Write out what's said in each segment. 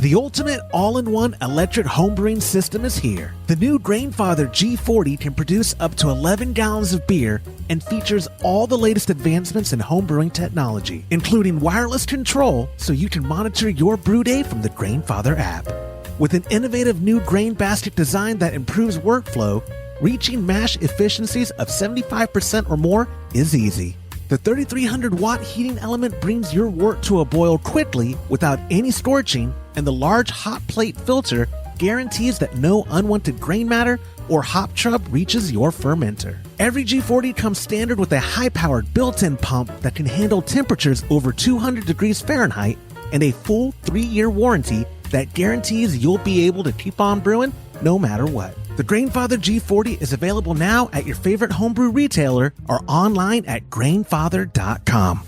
The ultimate all-in-one electric homebrewing system is here. The new Grainfather G40 can produce up to 11 gallons of beer and features all the latest advancements in homebrewing technology, including wireless control so you can monitor your brew day from the Grainfather app. With an innovative new grain basket design that improves workflow, reaching mash efficiencies of 75% or more is easy. The 3300-watt heating element brings your wort to a boil quickly without any scorching, and the large hot plate filter guarantees that no unwanted grain matter or hop trub reaches your fermenter. Every G40 comes standard with a high-powered built-in pump that can handle temperatures over 200 degrees Fahrenheit and a full 3-year warranty that guarantees you'll be able to keep on brewing no matter what. The Grainfather G40 is available now at your favorite homebrew retailer or online at grainfather.com.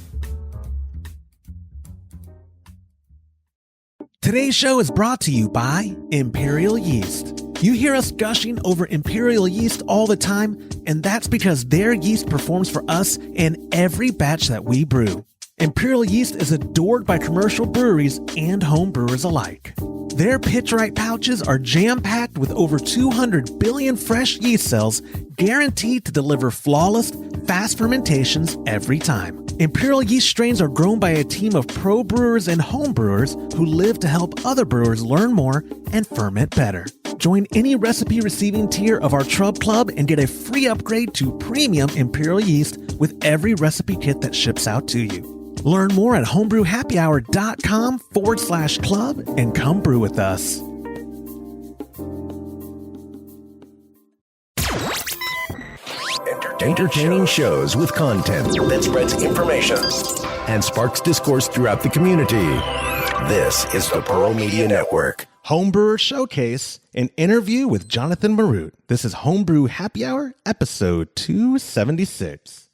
Today's show is brought to you by Imperial Yeast. You hear us gushing over Imperial Yeast all the time, and that's because their yeast performs for us in every batch that we brew. Imperial Yeast is adored by commercial breweries and home brewers alike. Their pitch-right pouches are jam-packed with over 200 billion fresh yeast cells, guaranteed to deliver flawless, fast fermentations every time. Imperial Yeast strains are grown by a team of pro brewers and home brewers who live to help other brewers learn more and ferment better. Join any recipe receiving tier of our Trub Club and get a free upgrade to premium Imperial Yeast with every recipe kit that ships out to you. Learn more at homebrewhappyhour.com/club and come brew with us. Entertaining shows with content that spreads information and sparks discourse throughout the community. This is the Pearl Media Network. Homebrewer Showcase, an interview with Jonathan Marut. This is Homebrew Happy Hour, episode 276.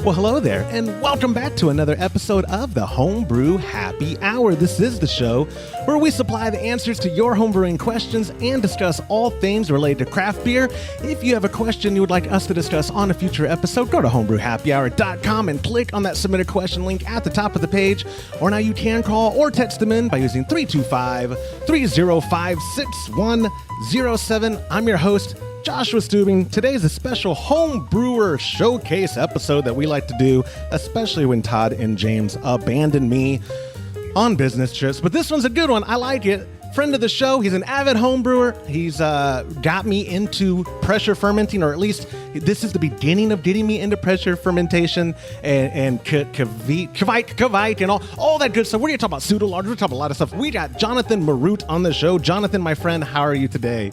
Well, hello there, and welcome back to another episode of the Homebrew Happy Hour. This is the show where we supply the answers to your homebrewing questions and discuss all things related to craft beer. If you have a question you would like us to discuss on a future episode, go to homebrewhappyhour.com and click on that submit a question link at the top of the page. Or now you can call or text them in by using 325-305-6107. I'm your host, Joshua Stubing. Today's a special home brewer showcase episode that we like to do, especially when Todd and James abandon me on business trips. But this one's a good one. I like it. Friend of the show. He's an avid home brewer. He's got me into pressure fermenting, or at least this is the beginning of getting me into pressure fermentation and Kveik and all that good stuff. We're going to talk about pseudo large. We're talking about a lot of stuff. We got Jonathan Marut on the show. Jonathan, my friend, how are you today?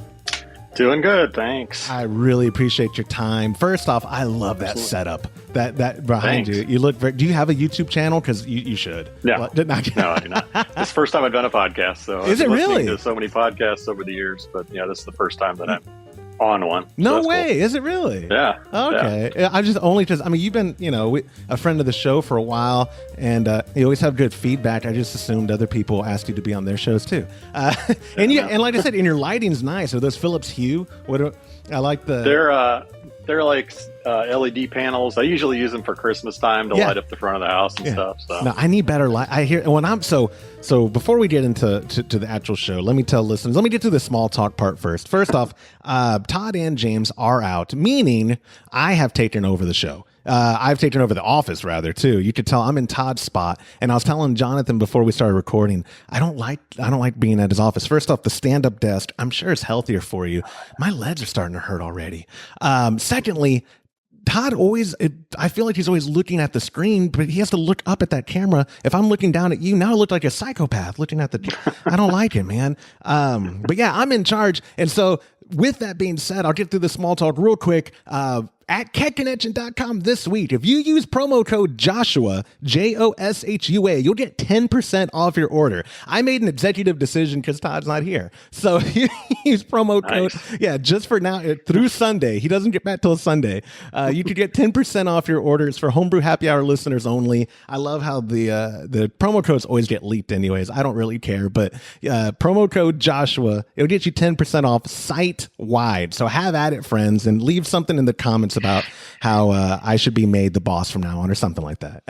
Doing good, thanks. I really appreciate your time. First off, I love that setup. That behind Thanks. you. You look very. Do you have a YouTube channel? Because you should. No, Well, no, I do not. This is the first time I've done a podcast. So Is I've it been listening really? to so many podcasts over the years, but yeah, this is the first time that I'm on one. So No that's way. cool. Is it really? Yeah. Okay. Yeah. I just only because you've been a friend of the show for a while, and you always have good feedback. I just assumed other people asked you to be on their shows too. And like I said, and your lighting's nice. Are those Philips Hue? I like the. They're like LED panels. I usually use them for Christmas time to light up the front of the house and stuff. So No, I need better light. I hear when I'm so before we get into the actual show, let me tell listeners. Let me get to the small talk part first. First off, Todd and James are out, meaning I have taken over the show. I've taken over the office rather too. You could tell I'm in Todd's spot, and I was telling Jonathan before we started recording, I don't like being at his office. First off, the stand-up desk, I'm sure it's healthier for you. My legs are starting to hurt already. Secondly, Todd I feel like he's always looking at the screen, but he has to look up at that camera. If I'm looking down at you, now I look like a psychopath looking at I don't like it, man. But yeah, I'm in charge. And so with that being said, I'll get through the small talk real quick. At ketconnection.com this week, if you use promo code Joshua, Joshua, you'll get 10% off your order. I made an executive decision because Todd's not here. So you use promo code, just for now, through Sunday. He doesn't get back till Sunday. You could get 10% off your orders for Homebrew Happy Hour listeners only. I love how the promo codes always get leaked anyways. I don't really care, but promo code Joshua, it'll get you 10% off site-wide. So have at it, friends, and leave something in the comments about how I should be made the boss from now on or something like that.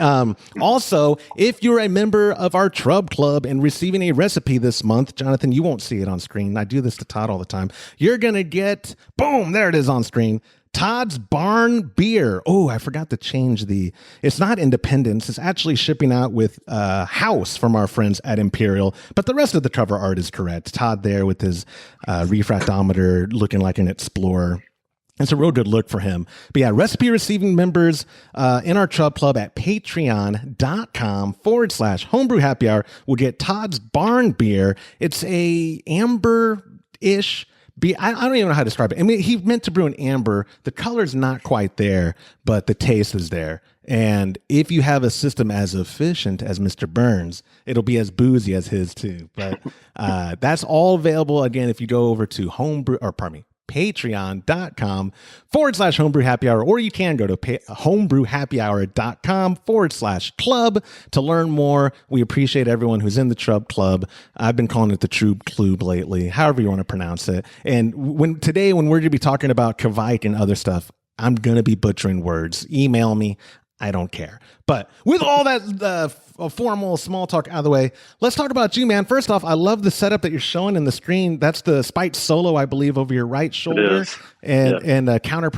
Also, if you're a member of our Trub Club and receiving a recipe this month, Jonathan, you won't see it on screen. I do this to Todd all the time. You're going to get, boom, there it is on screen. Todd's Barn Beer. Oh, I forgot to change it's not Independence. It's actually shipping out with House from our friends at Imperial. But the rest of the cover art is correct. Todd there with his refractometer looking like an explorer. It's a real good look for him. But yeah, recipe receiving members in our Trub Club at patreon.com/homebrew happy hour will get Todd's Barn Beer. It's a amber-ish beer. I don't even know how to describe it. I mean, he meant to brew an amber. The color's not quite there, but the taste is there. And if you have a system as efficient as Mr. Burns, it'll be as boozy as his too. But that's all available, again, if you go over to patreon.com/homebrew happy hour, or you can go to homebrewhappyhour.com/club to learn more. We appreciate everyone who's in the Trub Club. I've been calling it the Trub Club lately, however you want to pronounce it. And when we're going to be talking about Kveik and other stuff, I'm going to be butchering words. Email me. I don't care. But with all that formal small talk out of the way, let's talk about you, man. First off, I love the setup that you're showing in the screen. That's the Spite Solo, I believe, over your right shoulder. And counter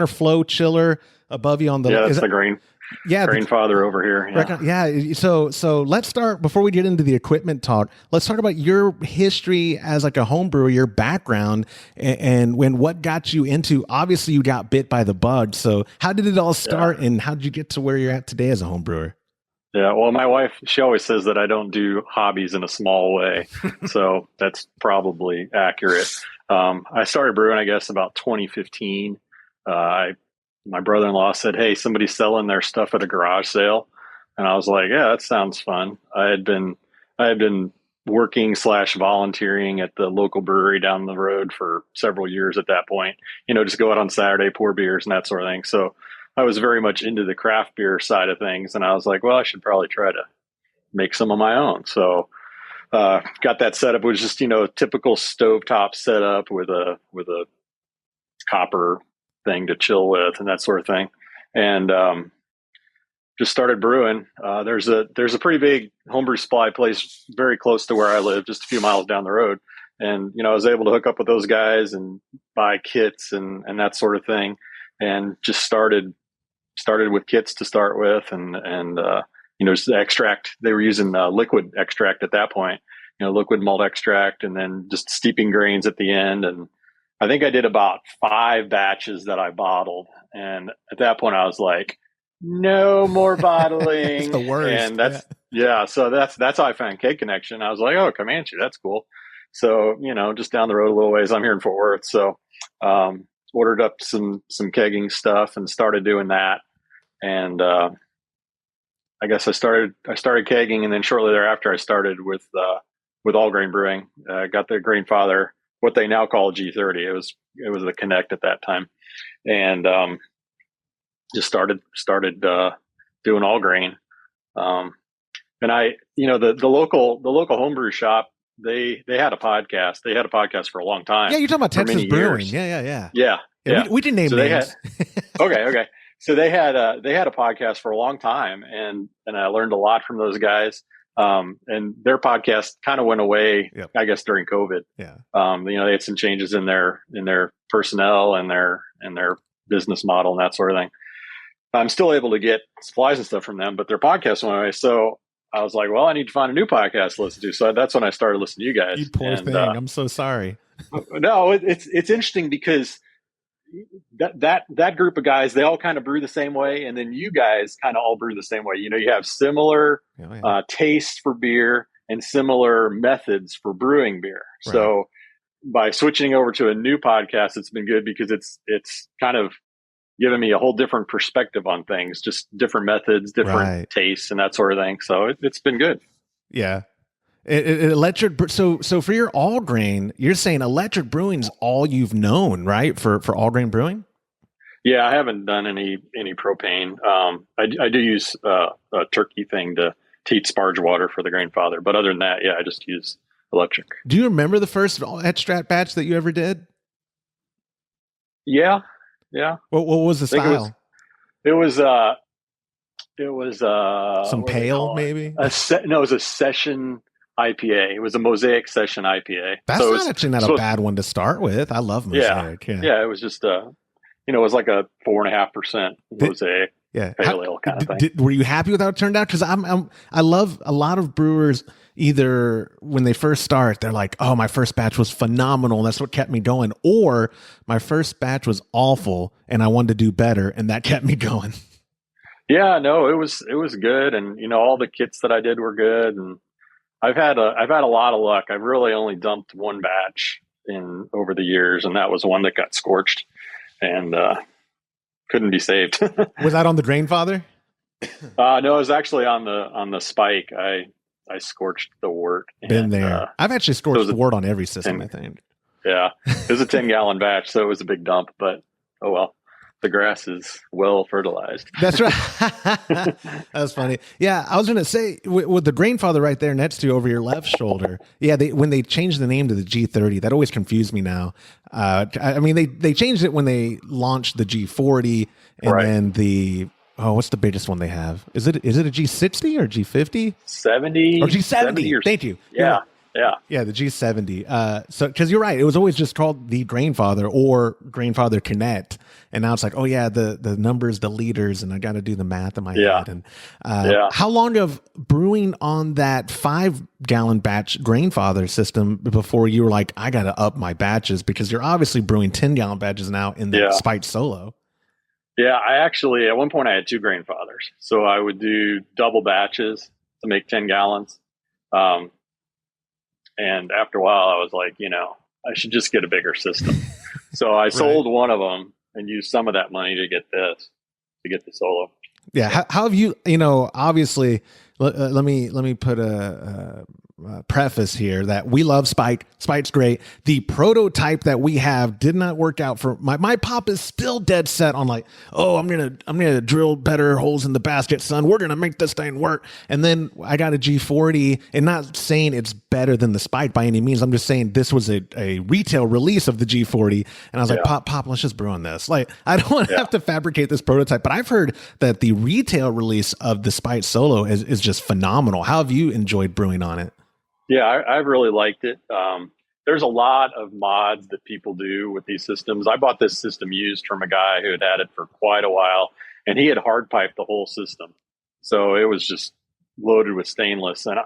flow chiller above you on the... Yeah, that's the grain. Yeah, Grandfather over here. Yeah. So let's start, before we get into the equipment talk, let's talk about your history as like a home brewer, your background, and what got you into, obviously you got bit by the bug. So how did it all start, and how did you get to where you're at today as a home brewer? Yeah, well, my wife, she always says that I don't do hobbies in a small way. So that's probably accurate. I started brewing, I guess, about 2015. My brother-in-law said, "Hey, somebody's selling their stuff at a garage sale." And I was like, "Yeah, that sounds fun." I had been working / volunteering at the local brewery down the road for several years at that point, just go out on Saturday, pour beers and that sort of thing. So I was very much into the craft beer side of things. And I was like, well, I should probably try to make some of my own. So got that set up. It was just, a typical stovetop setup with a copper thing to chill with and that sort of thing. And just started brewing. There's a pretty big homebrew supply place very close to where I live, just a few miles down the road. And, I was able to hook up with those guys and buy kits and that sort of thing. And just started with kits to start with. And just the extract, they were using liquid extract at that point, liquid malt extract, and then just steeping grains at the end. And I think I did about 5 batches that I bottled. And at that point I was like, no more bottling. It's the worst. And so that's how I found Keg Connection. I was like, oh, Comanche, that's cool. So, just down the road a little ways, I'm here in Fort Worth. So, ordered up some kegging stuff and started doing that. And, I guess I started kegging, and then shortly thereafter I started with all grain brewing. Got the Grandfather, what they now call G30. It was the Connect at that time. And, just started doing all grain. And I, the local homebrew shop, they had a podcast. They had a podcast for a long time. Yeah, you're talking about Texas Brewing. Yeah. We didn't name names. Okay. So they had a podcast for a long time, and I learned a lot from those guys. And their podcast kind of went away, I guess, during COVID. Yeah. They had some changes in their personnel and their business model and that sort of thing. I'm still able to get supplies and stuff from them, but their podcast went away. So I was like, well, I need to find a new podcast to listen to. So that's when I started listening to you guys. You poor thing. I'm so sorry. No, it's interesting because that group of guys, they all kind of brew the same way. And then you guys kind of all brew the same way. You have similar tastes for beer and similar methods for brewing beer. Right. So by switching over to a new podcast, it's been good because it's kind of given me a whole different perspective on things, just different methods, different tastes and that sort of thing. So it's been good. Yeah. Electric. So for your all grain, you're saying electric brewing's all you've known, right? For all grain brewing. Yeah, I haven't done any propane. I do use a turkey thing to heat sparge water for the Grandfather, but other than that, I just use electric. Do you remember the first extract batch that you ever did? Yeah, Yeah. What was the I think style? it was Some what do they pale, call it? maybe? No, it was a session IPA. It was a Mosaic session IPA. That's So not actually not a supposed, bad one to start with. I love yeah, Mosaic. Yeah. yeah. It was just it was like a 4.5% Did, Mosaic yeah. pale ale kind of thing. Were you happy with how it turned out? Because I love a lot of brewers. Either when they first start, they're like, "Oh, my first batch was phenomenal. That's what kept me going," or my first batch was awful and I wanted to do better, and that kept me going. Yeah, no, it was good, and all the kits that I did were good, and I've had a lot of luck. I've really only dumped one batch in over the years, and that was one that got scorched and couldn't be saved. Was that on the Drain Father? No, it was actually on the spike. I scorched the wort. Been there. I've actually scorched the wort on every system, 10, I think. Yeah, it was a 10-gallon batch, so it was a big dump. But oh well, the grass is well fertilized. That's right. That's funny. Yeah, I was going to say with the Drain Father right there next to you over your left shoulder. Yeah, when they changed the name to the G30, that always confused me now. I mean, they changed it when they launched the G40 and then the what's the biggest one they have? Is it a G60 or G50? 70 or G70. Thank you. Yeah. Yeah, the G70. So, because you're right, it was always just called the Grain Father or Grain Father Connect, and now it's like, oh yeah, the numbers, the liters, and I got to do the math in my head. And how long of brewing on that 5-gallon batch Grain Father system before you were like, I got to up my batches, because you're obviously brewing 10-gallon batches now in the Spiked Solo. Yeah, I actually at one point I had 2 Grain Fathers, so I would do double batches to make 10 gallons. And after a while, I was like, I should just get a bigger system. So I sold one of them and used some of that money to get the Solo. Yeah. How have you, obviously, let me put a preface here that we love Spike. Spike's great. The prototype that we have did not work out for my pop is still dead set on like, oh, I'm gonna drill better holes in the basket, son. We're gonna make this thing work. And then I got a G40, and not saying it's better than the Spike by any means. I'm just saying this was a retail release of the G40, and I was like, pop, let's just brew on this. Like, I don't want to have to fabricate this prototype, but I've heard that the retail release of the Spike Solo is just phenomenal. How have you enjoyed brewing on it? Yeah, I've really liked it. There's a lot of mods that people do with these systems. I bought this system used from a guy who had it for quite a while, and he had hard piped the whole system. So it was just loaded with stainless. And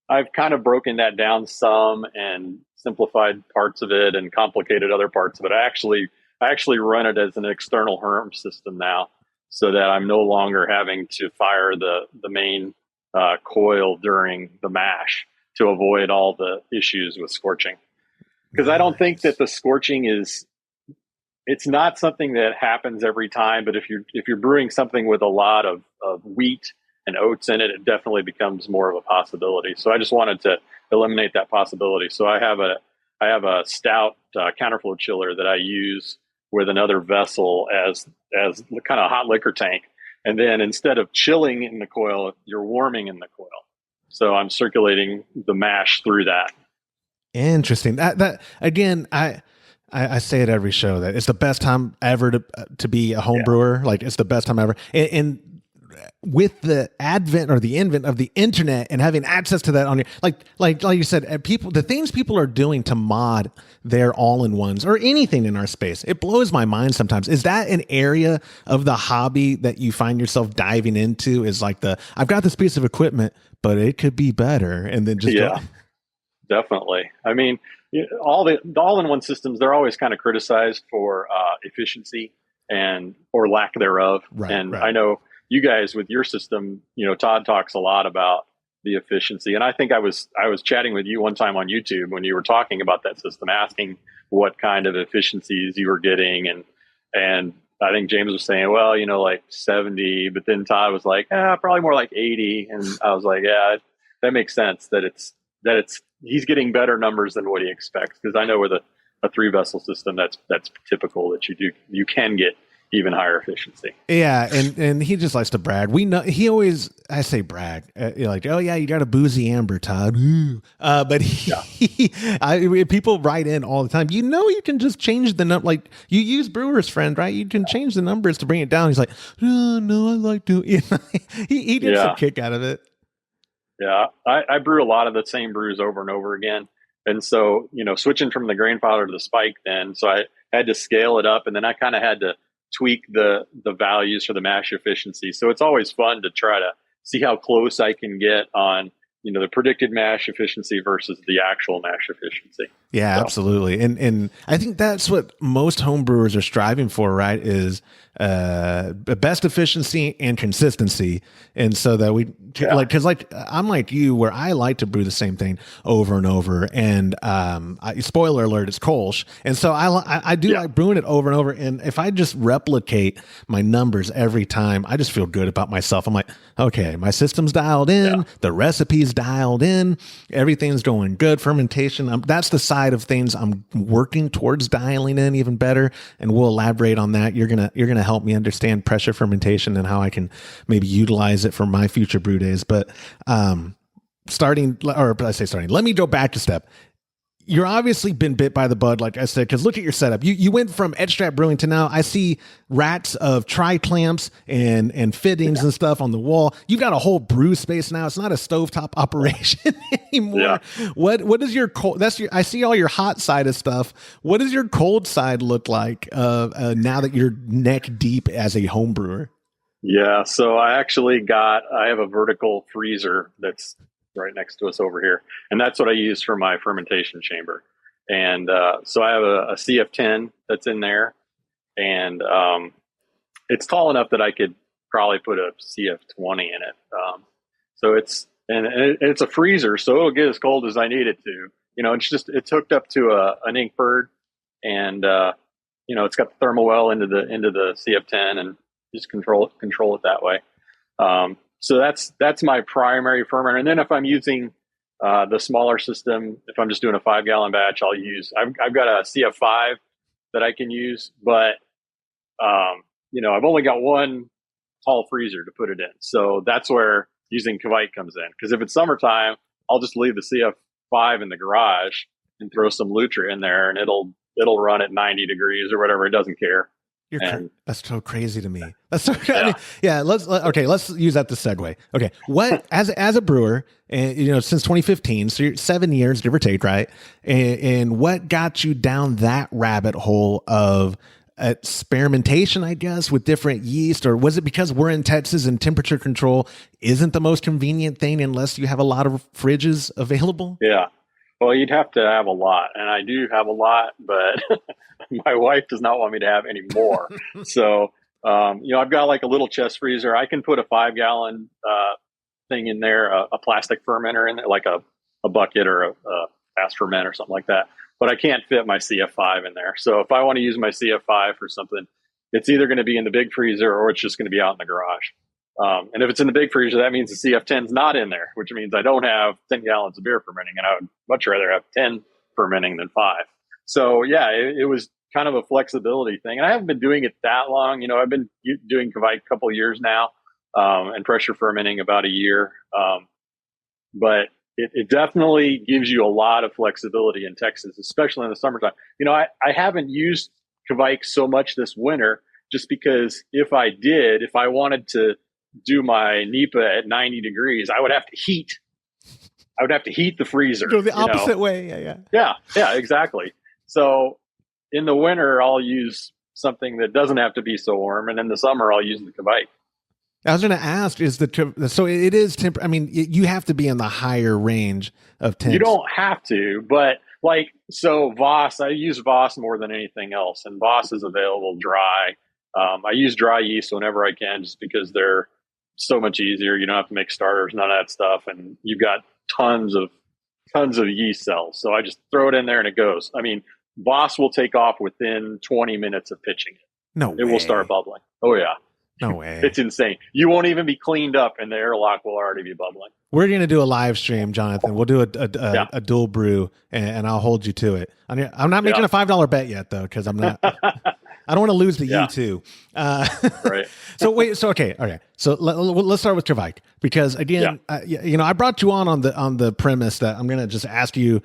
I've kind of broken that down some and simplified parts of it and complicated other parts of it. I actually run it as an external Herm system now, so that I'm no longer having to fire the main coil during the mash, to avoid all the issues with scorching. Because I don't think that the scorching it's not something that happens every time, but if you're brewing something with a lot of wheat and oats in it, it definitely becomes more of a possibility. So I just wanted to eliminate that possibility. So I have a stout counterflow chiller that I use with another vessel as kind of a hot liquor tank. And then instead of chilling in the coil, you're warming in the coil. So I'm circulating the mash through that. Interesting. That again, I say it every show that it's the best time ever to be a home brewer. Like, it's the best time ever. And with the advent or the invent of the internet and having access to that on your, like you said, the things people are doing to mod their all-in-ones or anything in our space, it blows my mind sometimes. Is that an area of the hobby that you find yourself diving into? Is like I've got this piece of equipment, but it could be better, and then just definitely. I mean, all the all-in-one systems, they're always kind of criticized for efficiency or lack thereof. Right. I know you guys with your system, Todd talks a lot about the efficiency. And I think I was chatting with you one time on YouTube when you were talking about that system, asking what kind of efficiencies you were getting. And I think James was saying, well, like 70, but then Todd was like, probably more like 80. And I was like, yeah, that makes sense that he's getting better numbers than what he expects. Because I know with a 3-vessel system, that's typical that you can get even higher efficiency. Yeah, and he just likes to brag. We know he always. I say brag, like, oh yeah, you got a boozy amber, Todd. But people write in all the time. You can just change the number. Like you use Brewer's Friend, right? You can change the numbers to bring it down. He's like, no, I like to. He gets a kick out of it. Yeah, I brew a lot of the same brews over and over again, and so switching from the grandfather to the spike, then so I had to scale it up, and then I kind of had to tweak the values for the mash efficiency. So it's always fun to try to see how close I can get on, the predicted mash efficiency versus the actual mash efficiency. Yeah, so. Absolutely. And I think that's what most home brewers are striving for, right? Is best efficiency and consistency. And so that because I'm like you, where I like to brew the same thing over and over. And spoiler alert, it's Kolsch. And so I do like brewing it over and over. And if I just replicate my numbers every time, I just feel good about myself. I'm like, okay, my system's dialed in, the recipe's dialed in, everything's going good. Fermentation, that's the side of things I'm working towards dialing in even better. And we'll elaborate on that. You're gonna help me understand pressure fermentation and how I can maybe utilize it for my future brew days. But let me go back a step. You're obviously been bit by the bug, like I said, because look at your setup. You went from edge strap brewing to now I see racks of tri-clamps and fittings and stuff on the wall. You've got a whole brew space now. It's not a stovetop operation anymore. Yeah. What is your cold? I see all your hot side of stuff. What does your cold side look like now that you're neck deep as a home brewer? Yeah, so I have a vertical freezer that's right next to us over here, and that's what I use for my fermentation chamber. And so I have a CF10 that's in there, and it's tall enough that I could probably put a CF20 in it. So it's a freezer, so it'll get as cold as I need it to. It's hooked up to an ink bird, and it's got the thermal well into the CF10, and just control it that way. So that's my primary fermenter. And then if I'm using the smaller system, if I'm just doing a 5-gallon batch, I've got a CF5 that I can use, but I've only got one tall freezer to put it in. So that's where using Kveik comes in. Because if it's summertime, I'll just leave the CF5 in the garage and throw some Lutra in there, and it'll run at 90 degrees or whatever. It doesn't care. That's so crazy to me. That's so crazy. Let's use that to segue. Okay. What, as a brewer, and since 2015, so you're 7 years, give or take, right? And what got you down that rabbit hole of experimentation, I guess, with different yeast? Or was it because we're in Texas and temperature control isn't the most convenient thing unless you have a lot of fridges available? Yeah. Well, you'd have to have a lot, and I do have a lot, but my wife does not want me to have any more. So, I've got like a little chest freezer. I can put a 5-gallon thing in there, a plastic fermenter in there, like a bucket or a fast ferment or something like that. But I can't fit my CF5 in there. So if I want to use my CF5 for something, it's either going to be in the big freezer or it's just going to be out in the garage. And if it's in the big freezer, that means the CF10 is not in there, which means I don't have 10 gallons of beer fermenting, and I would much rather have 10 fermenting than 5. So yeah, it was kind of a flexibility thing. And I haven't been doing it that long. I've been doing Kveik a couple of years now, and pressure fermenting about a year. But it definitely gives you a lot of flexibility in Texas, especially in the summertime. I haven't used Kveik so much this winter just because if I wanted to do my NEPA at 90 degrees, I would have to heat the freezer. Go the opposite way. Yeah, exactly. So in the winter, I'll use something that doesn't have to be so warm. And in the summer, I'll use the Kveik. I was going to ask, so it is temp? I mean, you have to be in the higher range of temps. You don't have to, but Voss, I use Voss more than anything else. And Voss is available dry. I use dry yeast whenever I can, just because they're so much easier. You don't have to make starters, none of that stuff. And you've got tons of yeast cells. So I just throw it in there and it goes. I mean, Voss will take off within 20 minutes of pitching it. No way. It will start bubbling. Oh yeah. No way. It's insane. You won't even be cleaned up and the airlock will already be bubbling. We're going to do a live stream, Jonathan. We'll do a dual brew, and I'll hold you to it. I'm not making a $5 bet yet, though, because I'm not. I don't want to lose the Yeah. you too. Right. So wait, so okay. So let's start with Kveik, because again, I brought you on the premise that I'm going to just ask you.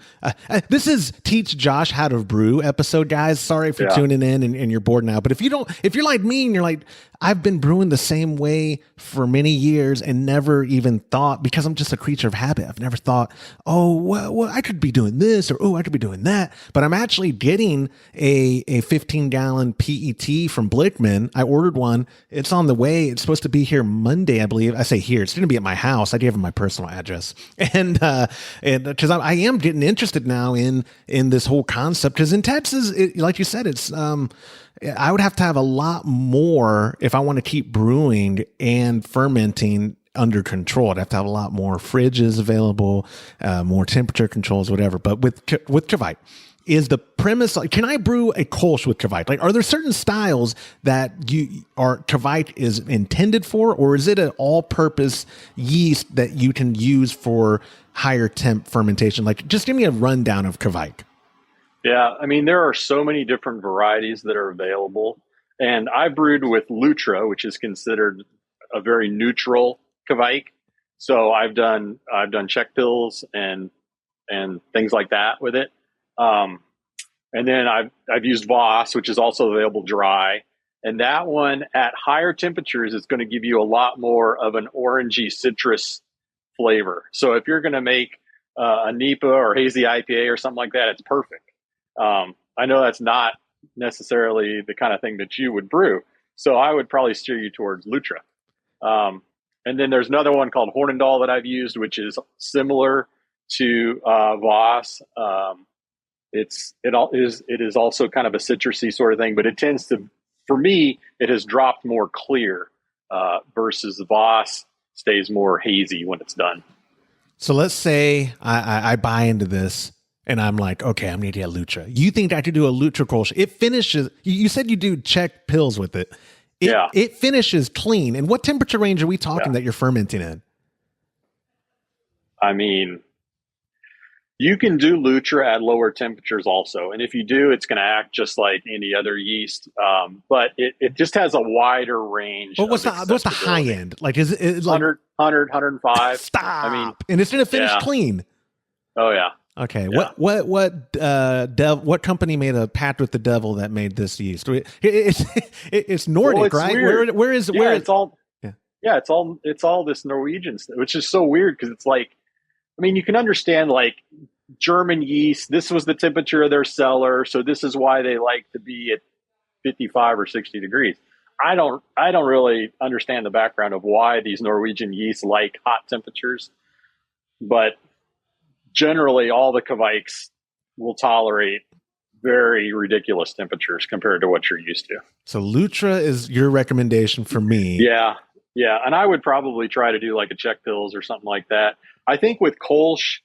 This is Teach Josh How to Brew episode, guys. Sorry if you're tuning in and you're bored now, but if you're like me and you're like, I've been brewing the same way for many years and never even thought, because I'm just a creature of habit. I've never thought, oh, well, I could be doing this, or oh, I could be doing that. But I'm actually getting a 15-gallon PET from Blickman. I ordered one. It's on the way. It's supposed to be here Monday, I believe. I say here. It's going to be at my house. I gave him my personal address, and because I am getting interested now in this whole concept. Because in Texas, like you said, it's I would have to have a lot more if I want to keep brewing and fermenting under control. I'd have to have a lot more fridges available, more temperature controls, whatever. But with Kveik, is the premise, like, can I brew a Kolsch with Kveik? Like, are there certain styles that Kveik is intended for, or is it an all-purpose yeast that you can use for higher temp fermentation? Like, just give me a rundown of Kveik. Yeah, I mean, there are so many different varieties that are available, and I brewed with Lutra, which is considered a very neutral Kveik. So I've done Czech pills and things like that with it. And then I've used Voss, which is also available dry. And that one at higher temperatures is going to give you a lot more of an orangey citrus flavor. So if you're going to make a NEPA or hazy IPA or something like that, it's perfect. I know that's not necessarily the kind of thing that you would brew. So I would probably steer you towards Lutra. And then there's another one called Hornindal that I've used, which is similar to Voss. It is also kind of a citrusy sort of thing, but it tends to, for me, it has dropped more clear versus Voss stays more hazy when it's done. So let's say I buy into this and I'm like, okay, I'm going to get Lutra. You think I could do a Lutra Kolsch? It finishes, you said you do Czech pills with it. It finishes clean. And what temperature range are we talking that you're fermenting in? I mean, you can do Lutra at lower temperatures also. And if you do, it's going to act just like any other yeast. But it just has a wider range. But what's the high end? Like, is it like 100, 105? Stop. I mean, and it's going to finish clean. Oh, yeah. Okay. Yeah. What company made a pact with the devil that made this yeast? It's Nordic, well, it's right? Weird. Where is it's all it's all this Norwegian stuff, which is so weird because it's like, I mean, you can understand like German yeast. This was the temperature of their cellar, so this is why they like to be at 55 or 60 degrees. I don't really understand the background of why these Norwegian yeasts like hot temperatures, but generally all the Kveiks will tolerate very ridiculous temperatures compared to what you're used to. So Lutra is your recommendation for me. Yeah. And I would probably try to do like a Czech pills or something like that. I think with Kolsch,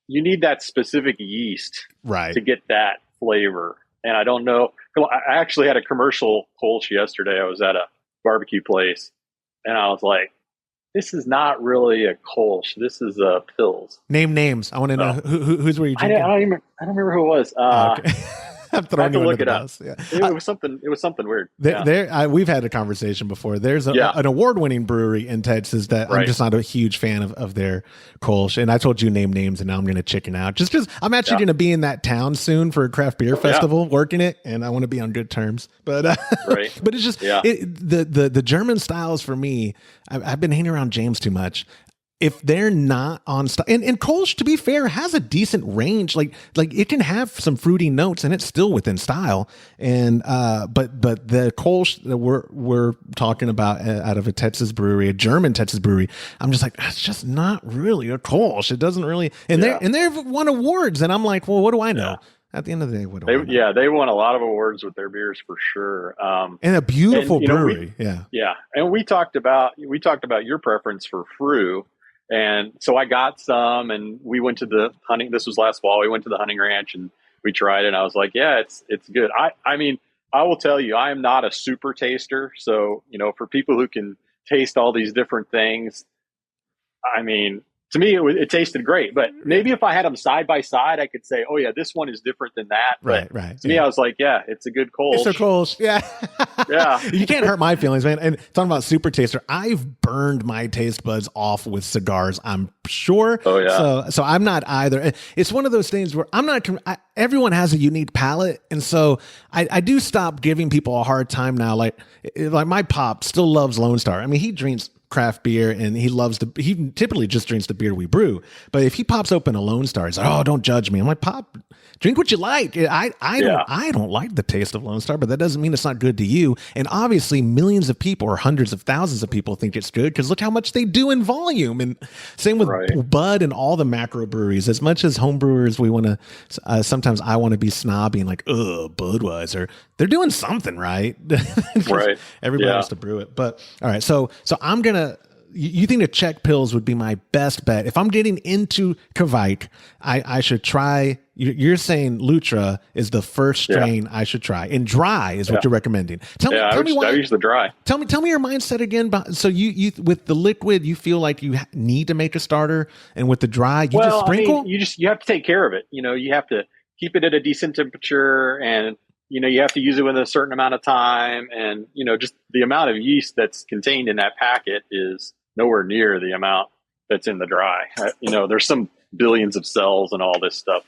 you need that specific yeast to get that flavor. And I don't know. I actually had a commercial Kolsch yesterday. I was at a barbecue place and I was like, this is not really a Kolsch. This is a Pils. Name names. I want to know who's where you drinking. I don't remember who it was. Okay. I'm throwing you under the bus. Yeah. It was something weird. We've had a conversation before. There's an award-winning brewery in Texas that I'm just not a huge fan of their Kolsch. And I told you name names, and now I'm going to chicken out. Just because I'm actually going to be in that town soon for a craft beer festival, working it, and I want to be on good terms. But but it's just the German styles for me. I've been hanging around James too much. If they're not on style, and Kolsch, to be fair, has a decent range. Like it can have some fruity notes, and it's still within style. And but the Kolsch that we're talking about out of a Texas brewery, a German Texas brewery, I'm just like, it's just not really a Kolsch. It doesn't really, and they've won awards, and I'm like, well, what do I know? At the end of the day, what do I know? Yeah, they won a lot of awards with their beers for sure. And a beautiful brewery. And we talked about your preference for Fru. And so I got some, and we went to the hunting. This was last fall. We went to the hunting ranch and we tried it. And I was like, yeah, it's good. I mean, I will tell you, I am not a super taster. So, for people who can taste all these different things, I mean, to me, it tasted great. But maybe if I had them side by side, I could say, oh yeah, this one is different than that. But right. to me, I was like, yeah, it's a good Kolsch. It's a Kolsch. Yeah. Yeah. You can't hurt my feelings, man. And talking about super taster, I've burned my taste buds off with cigars, I'm sure. Oh yeah. So I'm not either. It's one of those things where I'm not, everyone has a unique palate. And so I do stop giving people a hard time now. Like my pop still loves Lone Star. I mean, he drinks craft beer and he typically just drinks the beer we brew. But if he pops open a Lone Star, he's like, oh, don't judge me. I'm like, Pop, drink what you like. I don't like the taste of Lone Star, but that doesn't mean it's not good to you. And obviously millions of people or hundreds of thousands of people think it's good because look how much they do in volume. And same with Bud and all the macro breweries. As much as home brewers, we want to, sometimes I want to be snobby and like, Budweiser. They're doing something right. Right. Everybody has to brew it. But all right. So I'm going to, you think the Czech pills would be my best bet. If I'm getting into Kveik, I should try, you're saying Lutra is the first strain I should try. And dry is what you're recommending. Tell me why. I use the dry. Tell me your mindset again. So you with the liquid, you feel like you need to make a starter, and with the dry, you just sprinkle? I mean, you have to take care of it. You have to keep it at a decent temperature, and you have to use it within a certain amount of time. And, just the amount of yeast that's contained in that packet is nowhere near the amount that's in the dry. There's some billions of cells and all this stuff.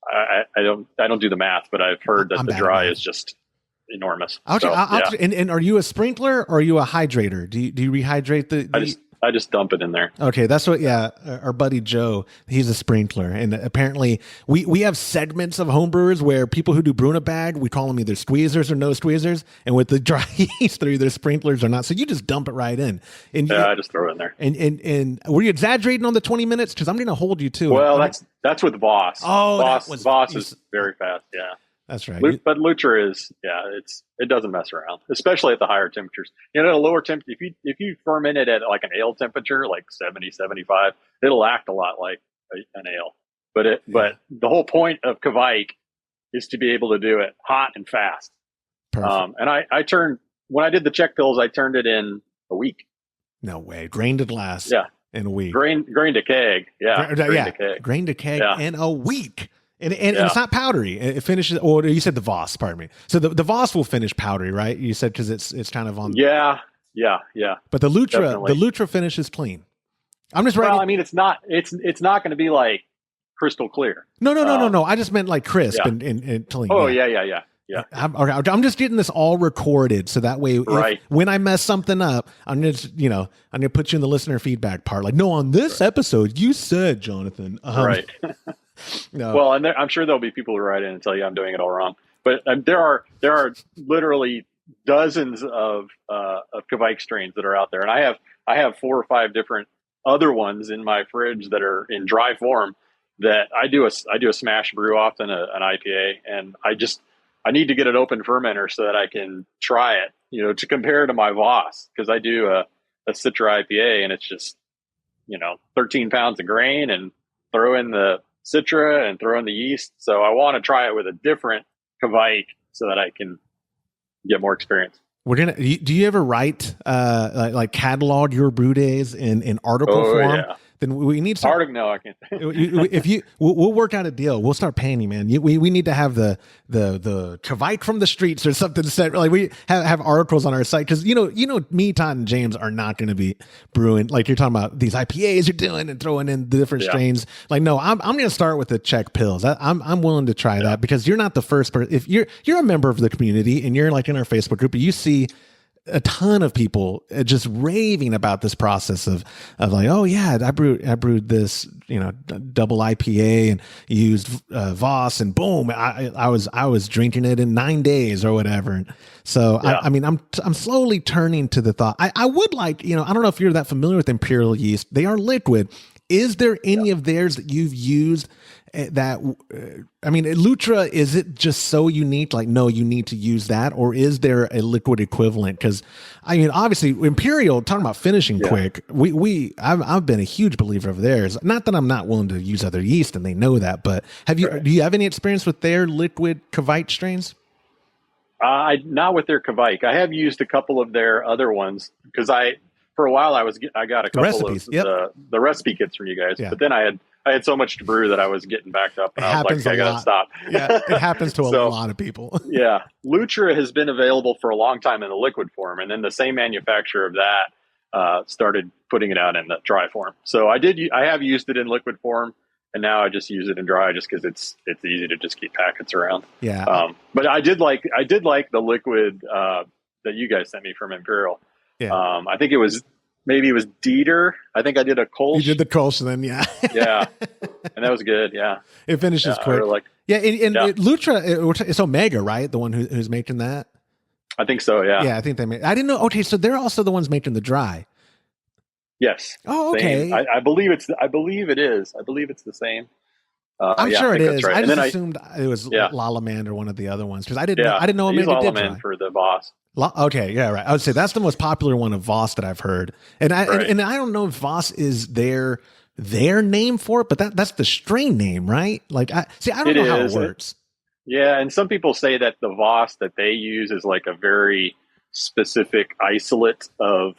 I don't do the math, but I've heard that the dry is just enormous. Okay. And are you a sprinkler or are you a hydrator? Do you rehydrate the I just dump it in there. Okay, that's what. Yeah, our buddy Joe, he's a sprinkler, and apparently we have segments of homebrewers where people who do brew in a bag, we call them either squeezers or no squeezers, and with the dry yeast, they're either sprinklers or not. So you just dump it right in. And I just throw it in there. And were you exaggerating on the 20 minutes? Because I'm going to hold you to. Well, that's with Voss. Oh, Voss is very fast. Yeah. That's right. But Lutra is, it doesn't mess around, especially at the higher temperatures. At a lower temperature, if you ferment it at like an ale temperature, like 70, 75, it'll act a lot like an ale. But the whole point of Kveik is to be able to do it hot and fast. Perfect. And when I did the Czech pills, I turned it in a week. No way. Grain to glass. Yeah. In a week. Grain to keg. Yeah. Grain to keg in a week. And it's not powdery. It finishes, or you said the Voss, pardon me. So the Voss will finish powdery, right? You said because it's kind of on. Yeah. But the Lutra finishes clean. I'm just writing. Well, I mean, it's not going to be like crystal clear. No. I just meant like crisp and clean. Oh yeah. I'm just getting this all recorded so that way when I mess something up, I'm gonna put you in the listener feedback part. Like, no, on this episode you said, Jonathan. Right. No. Well, and I'm sure there'll be people who write in and tell you I'm doing it all wrong. But there are literally dozens of Kveik strains that are out there, and I have 4 or 5 different other ones in my fridge that are in dry form that I do a smash brew often, an IPA, and I need to get an open fermenter so that I can try it, to compare to my Voss, because I do a Citra IPA and it's just 13 pounds of grain and throw in the Citra and throw in the yeast. So I want to try it with a different Kveik so that I can get more experience. Do you ever write like catalog your brew days in article form? Yeah. Then we need some. No, I can't. We'll work out a deal. We'll start paying you, man. We need to have the Kveik from the streets or something set. Like we have articles on our site because me, Todd, and James are not going to be brewing like you're talking about these IPAs you're doing and throwing in the different strains. Like no, I'm going to start with the Czech pills. I'm willing to try that because you're not the first person. If you're a member of the community and you're like in our Facebook group, and you see a ton of people just raving about this process of like, oh yeah, I brewed this, double IPA and used Voss and boom, I was drinking it in 9 days or whatever. And so I mean, I'm slowly turning to the thought. I would like, I don't know if you're that familiar with Imperial Yeast. They are liquid. Is there any of theirs that you've used that, Lutra, is it just so unique? Like, no, you need to use that, or is there a liquid equivalent? Because, obviously, Imperial, talking about finishing quick, I've been a huge believer of theirs. Not that I'm not willing to use other yeast, and they know that, but do you have any experience with their liquid Kveik strains? Not with their Kveik. I have used a couple of their other ones because for a while I got a couple recipes, of yep. the recipe kits from you guys, Yeah. but then I had so much to brew that I was getting backed up, and It I was like, happens okay, I a gotta lot. stop. Yeah, it happens to a So, lot of people. yeah, Lutra has been available for a long time in the liquid form, and then the same manufacturer of that started putting it out in the dry form. So I have used it in liquid form, and now I just use it in dry just because it's easy to just keep packets around. Yeah. But I did like the liquid that you guys sent me from Imperial. Yeah. I think it was Dieter. I think I did a Kolsch. You did the Kolsch then, yeah. Yeah, and that was good. Yeah, it finishes quick. Really Lutra, it's Omega, right? The one who's making that. I think so. Yeah. Yeah, I think they made. I didn't know. Okay, so they're also the ones making the dry. Yes. Oh, okay. I believe it is. I believe it's the same. I'm sure it is. Right. I just assumed it was Lalaman or one of the other ones because I didn't know Omega did dry. For the Voss. Okay, yeah, right. I would say that's the most popular one of Voss that I've heard, and I don't know if Voss is their name for it, but that's the strain name, right? Like, I don't know how it works. Yeah, and some people say that the Voss that they use is like a very specific isolate of,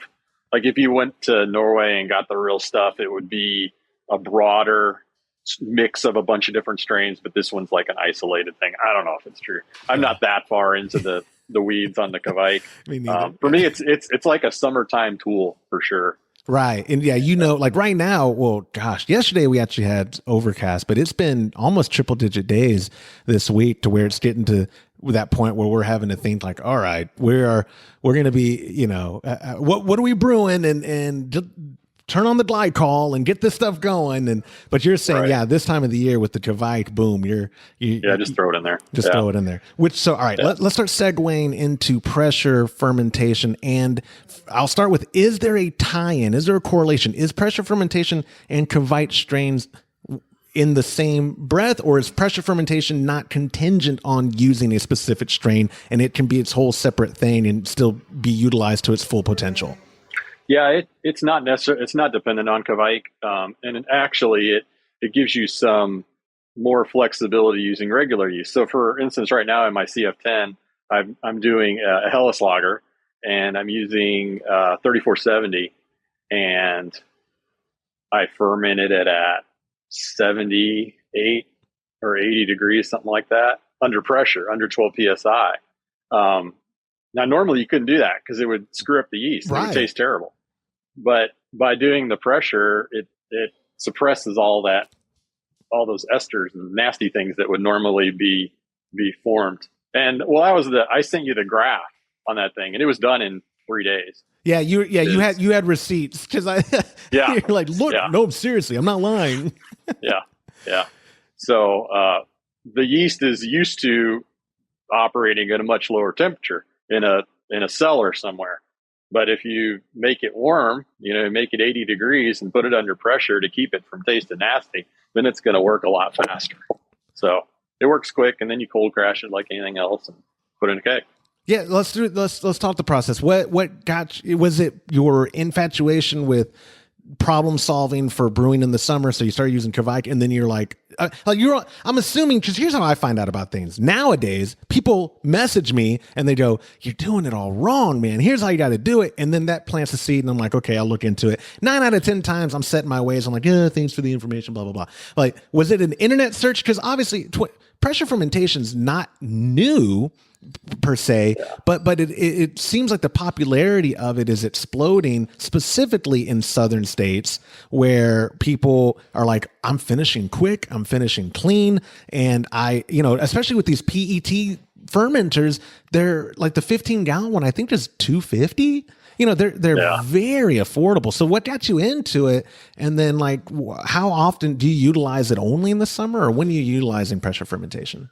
like, if you went to Norway and got the real stuff, it would be a broader mix of a bunch of different strains, but this one's like an isolated thing. I don't know if it's true. I'm not that far into the weeds on the Kveik. For me, it's like a summertime tool for sure. Right. And yeah, like right now, well, gosh, yesterday we actually had overcast, but it's been almost triple digit days this week to where it's getting to that point where we're having to think like, all right, we're going to be, what are we brewing and just turn on the glycol and get this stuff going. But you're saying, this time of the year with the Kveik, boom, just throw it in there. Throw it in there. All right, let's start segueing into pressure fermentation. And I'll start with, is there a tie-in? Is there a correlation? Is pressure fermentation and Kveik strains in the same breath, or is pressure fermentation not contingent on using a specific strain and it can be its whole separate thing and still be utilized to its full potential? Yeah, it's not necessary. It's not dependent on Kveik, and actually, it gives you some more flexibility using regular yeast. So, for instance, right now in my CF10, I'm doing a Helles lager, and I'm using 3470, and I fermented it at 78 or 80 degrees, something like that, under pressure, under 12 psi. Now, normally you couldn't do that because it would screw up the yeast. Right. It would taste terrible. But by doing the pressure, it suppresses all those esters and nasty things that would normally be formed. And I sent you the graph on that thing, and it was done in 3 days. Yeah, you had receipts because you're like, look, no, seriously, I'm not lying. Yeah. So the yeast is used to operating at a much lower temperature in a cellar somewhere. But if you make it warm, make it 80 degrees and put it under pressure to keep it from tasting nasty, then it's going to work a lot faster. So it works quick, and then you cold crash it like anything else and put it in a keg. Yeah, let's talk the process. What got you? Was it your infatuation with problem solving for brewing in the summer, so you started using Kveik, and then you're like I'm assuming, because here's how I find out about things nowadays. People message me and they go, you're doing it all wrong, man, here's how you got to do it, and then that plants a seed, and I'm like, okay, I'll look into it. 9 out of 10 times I'm set in my ways. I'm like, yeah, thanks for the information, blah blah blah. Like, was it an internet search? Because obviously pressure fermentation is not new per se, but it seems like the popularity of it is exploding, specifically in southern states where people are like, I'm finishing quick, I'm finishing clean, and especially with these PET fermenters, they're like the 15-gallon one, I think is $250. They're very affordable. So what got you into it? And then, like, how often do you utilize it? Only in the summer, or when are you utilizing pressure fermentation?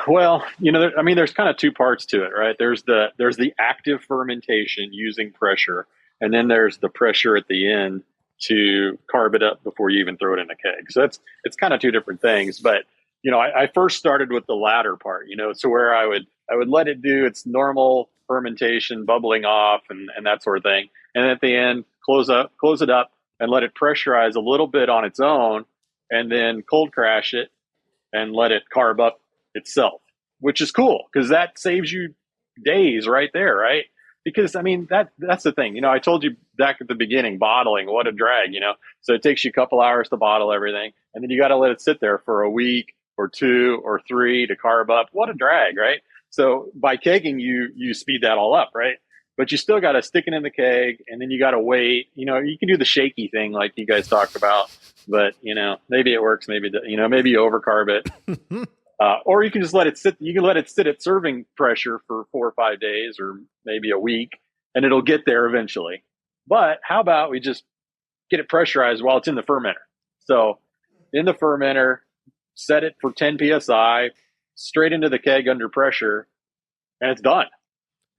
Well, there's kind of two parts to it, right? There's the active fermentation using pressure, and then there's the pressure at the end to carb it up before you even throw it in a keg. So it's kind of two different things. But I first started with the latter part, so where I would let it do its normal fermentation, bubbling off and that sort of thing, and at the end close it up and let it pressurize a little bit on its own, and then cold crash it and let it carb up itself, which is cool because that saves you days right there, right? because I mean that's the thing. You know, I told you back at the beginning, bottling, what a drag. You know, so it takes you a couple hours to bottle everything, and then you got to let it sit there for a week or 2 or 3 to carb up. What a drag, right? So by kegging, you speed that all up, right? But you still got to stick it in the keg, and then you got to wait. You know, you can do the shaky thing like you guys talked about, but you know, maybe it works, maybe maybe you overcarb it. Or you can just let it sit. You can let it sit at serving pressure for 4 or 5 days, or maybe a week, and it'll get there eventually. But how about we just get it pressurized while it's in the fermenter? So in the fermenter, set it for 10 psi, straight into the keg under pressure, and it's done.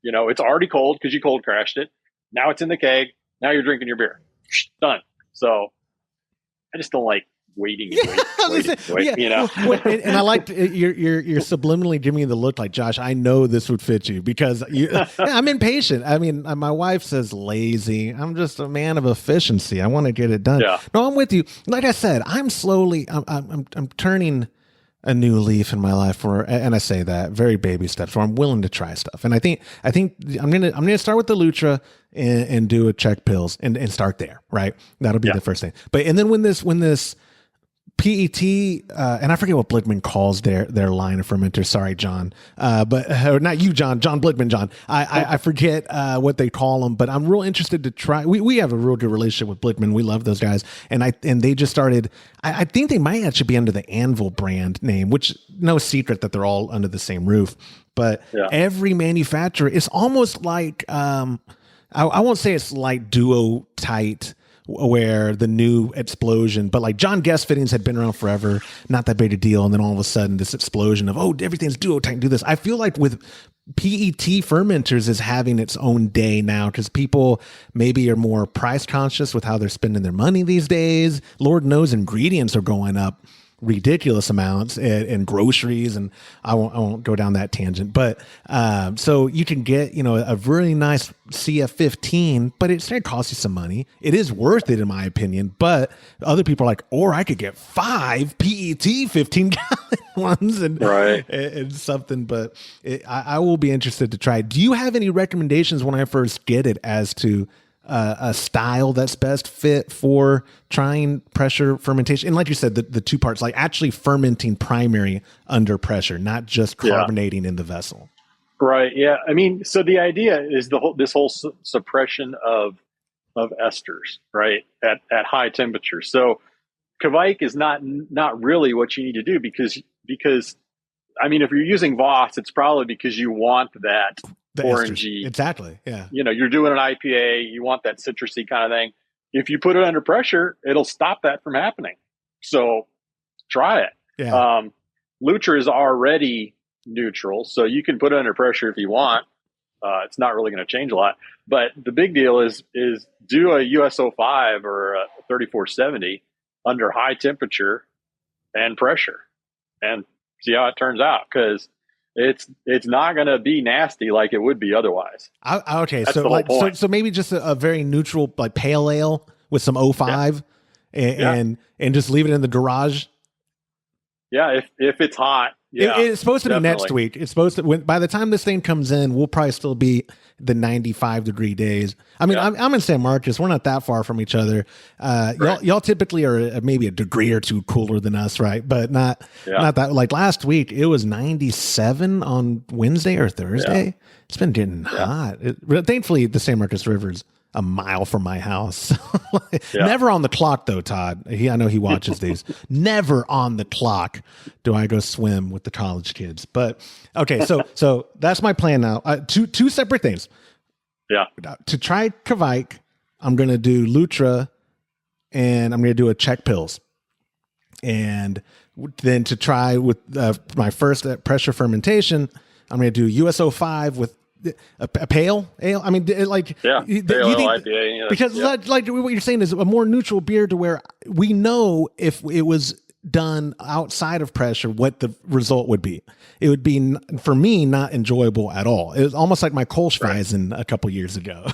You know, it's already cold because you cold crashed it. Now it's in the keg. Now you're drinking your beer. Done. So I just don't like waiting. Wait, you know. And I liked you're subliminally giving me the look like, Josh, I know this would fit you because I'm impatient. I mean, my wife says lazy. I'm just a man of efficiency. I want to get it done. Yeah. No, I'm with you. Like I said, I'm turning a new leaf in my life, and I say that very baby steps where I'm willing to try stuff. And I think I'm gonna start with the Lutra and do a check pills and start there. Right, that'll be the first thing. But and then when this PET, and I forget what Blickman calls their line of fermenters. Sorry, John, but not you, John Blickman, John. I forget what they call them, but I'm real interested to try. We have a real good relationship with Blickman. We love those guys, and they just started. I think they might actually be under the Anvil brand name, which no secret that they're all under the same roof. But every manufacturer, it's almost like I won't say it's like duo tight, where the new explosion, but like John Guest fittings had been around forever, not that big a deal. And then all of a sudden this explosion of, everything's duo tight, do this. I feel like with PET fermenters is having its own day now because people maybe are more price conscious with how they're spending their money these days. Lord knows ingredients are going up ridiculous amounts in groceries, and I won't go down that tangent, but so you can get a really nice CF15, but it's going to cost you some money. It is worth it in my opinion, but other people are like, or I could get 5 PET 15-gallon ones and something. But I will be interested to try. Do you have any recommendations when I first get it as to a style that's best fit for trying pressure fermentation? And like you said, the two parts, like actually fermenting primary under pressure, not just carbonating in the vessel. Right. Yeah. I mean, so the idea is this whole suppression of esters, right, at high temperatures. So Kveik is not really what you need to do because I mean, if you're using Voss, it's probably because you want that orangey. Exactly. Yeah. You're doing an IPA, you want that citrusy kind of thing. If you put it under pressure, it'll stop that from happening. So try it. Yeah. Lutra is already neutral, so you can put it under pressure if you want. It's not really going to change a lot. But the big deal is do a US-05 or a 3470 under high temperature and pressure and see how it turns out, because it's not going to be nasty like it would be otherwise. Okay, that's so maybe just a very neutral like pale ale with some 05 and just leave it in the garage. Yeah, if it's hot. Yeah, it's supposed to be next week. It's supposed to. By the time this thing comes in, we'll probably still be the 95-degree days. I mean, I'm in San Marcos. We're not that far from each other. Y'all typically are maybe a degree or two cooler than us, right? But not that. Like last week, it was 97 on Wednesday or Thursday. Yeah. It's been getting hot. Thankfully, the San Marcos River's a mile from my house. Never on the clock though, Todd. I know he watches these. Never on the clock do I go swim with the college kids. But okay, so that's my plan now. Two separate things. Yeah. To try Kveik, I'm going to do Lutra, and I'm going to do a Czech pills. And then to try with my first pressure fermentation, I'm going to do US-05 with a pale ale. I mean, like, pale IPA. Because like what you're saying is a more neutral beer to where we know if it was done outside of pressure, what the result would be. It would be, for me, not enjoyable at all. It was almost like my Kolschweisen a couple years ago.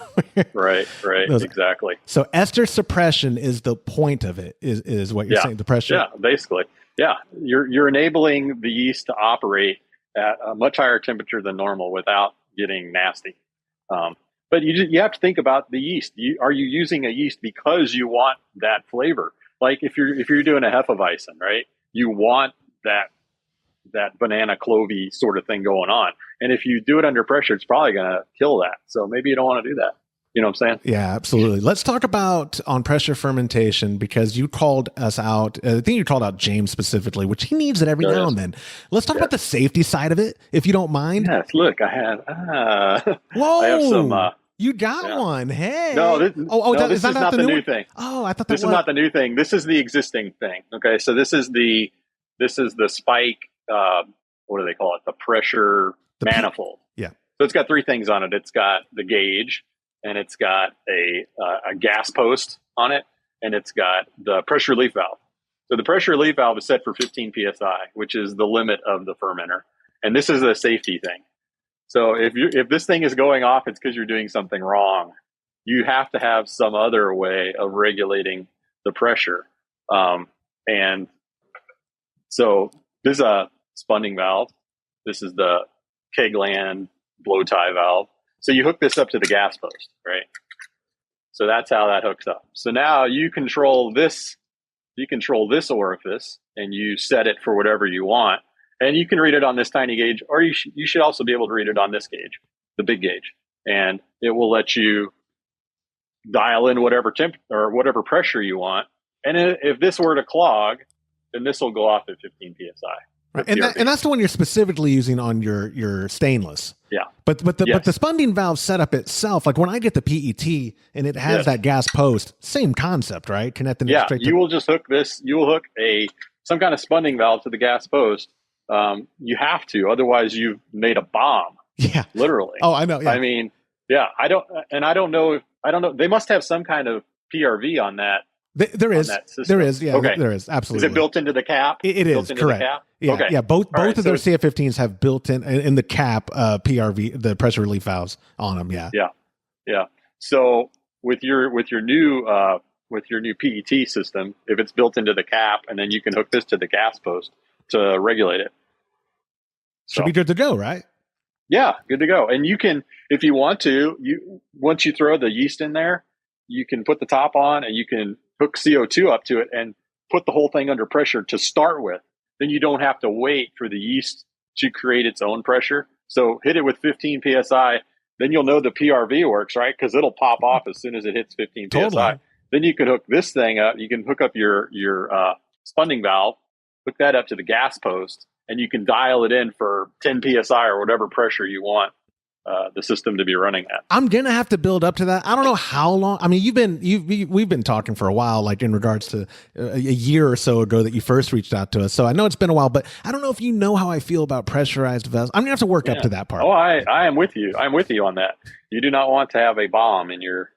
Right. Exactly. So ester suppression is the point of it, is what you're saying, the pressure. Yeah, basically. Yeah. You're enabling the yeast to operate at a much higher temperature than normal without getting nasty. But you have to think about the yeast. Are you using a yeast because you want that flavor? Like if you're doing a Hefeweizen, right? You want that banana clovey sort of thing going on. And if you do it under pressure, it's probably going to kill that. So maybe you don't want to do that. You know what I'm saying? Yeah, absolutely. Let's talk about on pressure fermentation, because you called us out. I think you called out James specifically, which he needs it every now and then. Let's talk about the safety side of it, if you don't mind. Yes. Look, I have. Whoa. I have some. You got one. Hey. No, this is not the new thing. Oh, I thought this is not the new thing. This is the existing thing. Okay, so this is the spike. What do they call it? The pressure manifold. Yeah. So it's got three things on it. It's got the gauge, and it's got a gas post on it, and it's got the pressure relief valve. So the pressure relief valve is set for 15 psi, which is the limit of the fermenter, and this is a safety thing. So if this thing is going off, it's because you're doing something wrong. You have to have some other way of regulating the pressure, and so this is a spunding valve. This is the kegland blow tie valve. So you hook this up to the gas post, right? So that's how that hooks up. So now you control this orifice, and you set it for whatever you want. And you can read it on this tiny gauge, or you should also be able to read it on this gauge, the big gauge. And it will let you dial in whatever temp or whatever pressure you want. And if this were to clog, then this will go off at 15 psi. Right. And that's the one you're specifically using on your stainless. Yeah. But the spunding valve setup itself, like when I get the PET and it has that gas post, same concept, right? Connecting it straight to. You will just hook this. You will hook some kind of spunding valve to the gas post. You have to, otherwise you've made a bomb. Yeah. Literally. Oh, I know. Yeah. I mean, yeah. I don't know. They must have some kind of PRV on that. There is. Yeah. Okay. There is. Absolutely. Is it built into the cap? It is. Correct. Yeah. Okay. Yeah. Both of their CF15s have built in the cap PRV, the pressure relief valves on them. Yeah. Yeah. Yeah. So with your new PET system, if it's built into the cap, and then you can hook this to the gas post to regulate it. Should be good to go, right? Yeah, good to go. And you can, if you want to, once you throw the yeast in there, you can put the top on, and you can hook CO2 up to it and put the whole thing under pressure to start with. Then you don't have to wait for the yeast to create its own pressure. So hit it with 15 psi, then you'll know the PRV works, right? Because it'll pop off as soon as it hits 15 psi. Then you can hook this thing up. You can hook up your spunding valve, hook that up to the gas post, and you can dial it in for 10 psi or whatever pressure you want the system to be running at. I'm gonna have to build up to that. I don't know how long. I mean, we've been talking for a while, like in regards to a year or so ago that you first reached out to us. So I know it's been a while, but I don't know if you know how I feel about pressurized vessels. I'm gonna have to work up to that part. Oh, I am with you. I'm with you on that. You do not want to have a bomb in your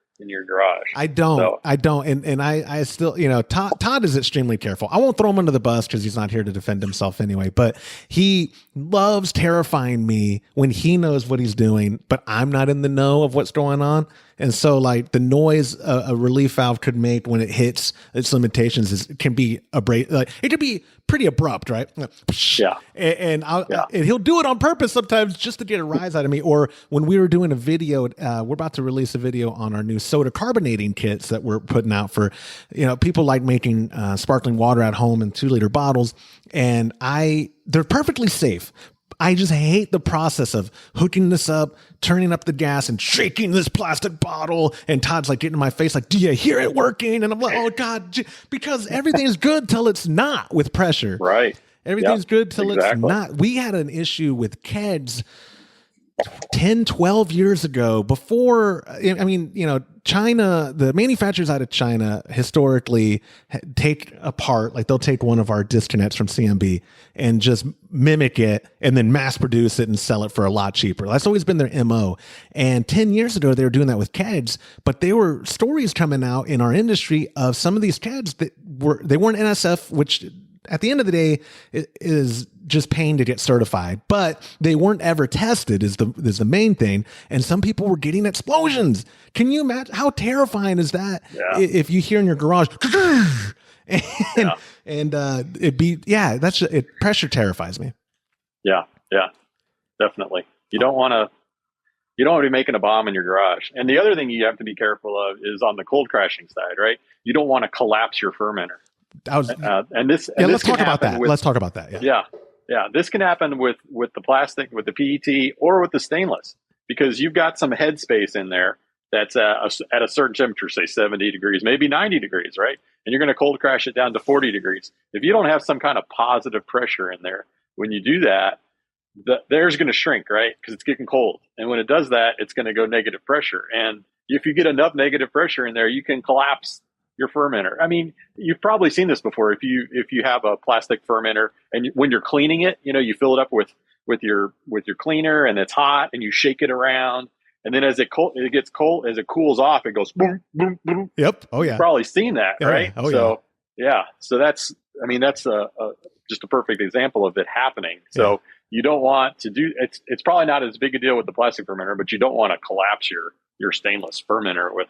garage. I don't. And I still, Todd is extremely careful. I won't throw him under the bus because he's not here to defend himself anyway, but he loves terrifying me when he knows what he's doing, but I'm not in the know of what's going on. And so like the noise a relief valve could make when it hits its limitations can be it could be pretty abrupt, right? Yeah. And he'll do it on purpose sometimes just to get a rise out of me. Or when we were doing a video, we're about to release a video on our new soda carbonating kits that we're putting out for, people like making sparkling water at home in 2-liter bottles. And they're perfectly safe. I just hate the process of hooking this up, turning up the gas, and shaking this plastic bottle. And Todd's like getting in my face, like, "Do you hear it working?" And I'm like, "Oh God," because everything's good till it's not with pressure. Right. Everything's good till it's not. We had an issue with kegs 10, 12 years ago before, China, the manufacturers out of China historically take apart, like they'll take one of our disconnects from CMB and just mimic it and then mass produce it and sell it for a lot cheaper. That's always been their MO. And 10 years ago, they were doing that with kegs, but there were stories coming out in our industry of some of these kegs that they weren't NSF, which at the end of the day is just paying to get certified, but they weren't ever tested is the main thing. And some people were getting explosions. Can you imagine how terrifying is that? Yeah. If you hear in your garage pressure terrifies me. Yeah. Definitely. You don't want You don't want to be making a bomb in your garage. And the other thing you have to be careful of is on the cold crashing side, right? You don't want to collapse your fermenter. Let's talk about that. Let's talk about that. Yeah. This can happen with the plastic, with the PET, or with the stainless, because you've got some headspace in there that's at a certain temperature, say 70 degrees, maybe 90 degrees, right? And you're going to cold crash it down to 40 degrees. If you don't have some kind of positive pressure in there, when you do that, the air's going to shrink, right? Because it's getting cold. And when it does that, it's going to go negative pressure. And if you get enough negative pressure in there, you can collapse your fermenter. I mean, you've probably seen this before. If you have a plastic fermenter and when you're cleaning it, you fill it up with your cleaner and it's hot and you shake it around. And then as it gets cold, as it cools off, it goes boom, boom, boom. Yep. Oh yeah. You've probably seen that, right? Yeah. Oh yeah. Yeah. So that's just a perfect example of it happening. So you don't want to do it's probably not as big a deal with the plastic fermenter, but you don't want to collapse your stainless fermenter with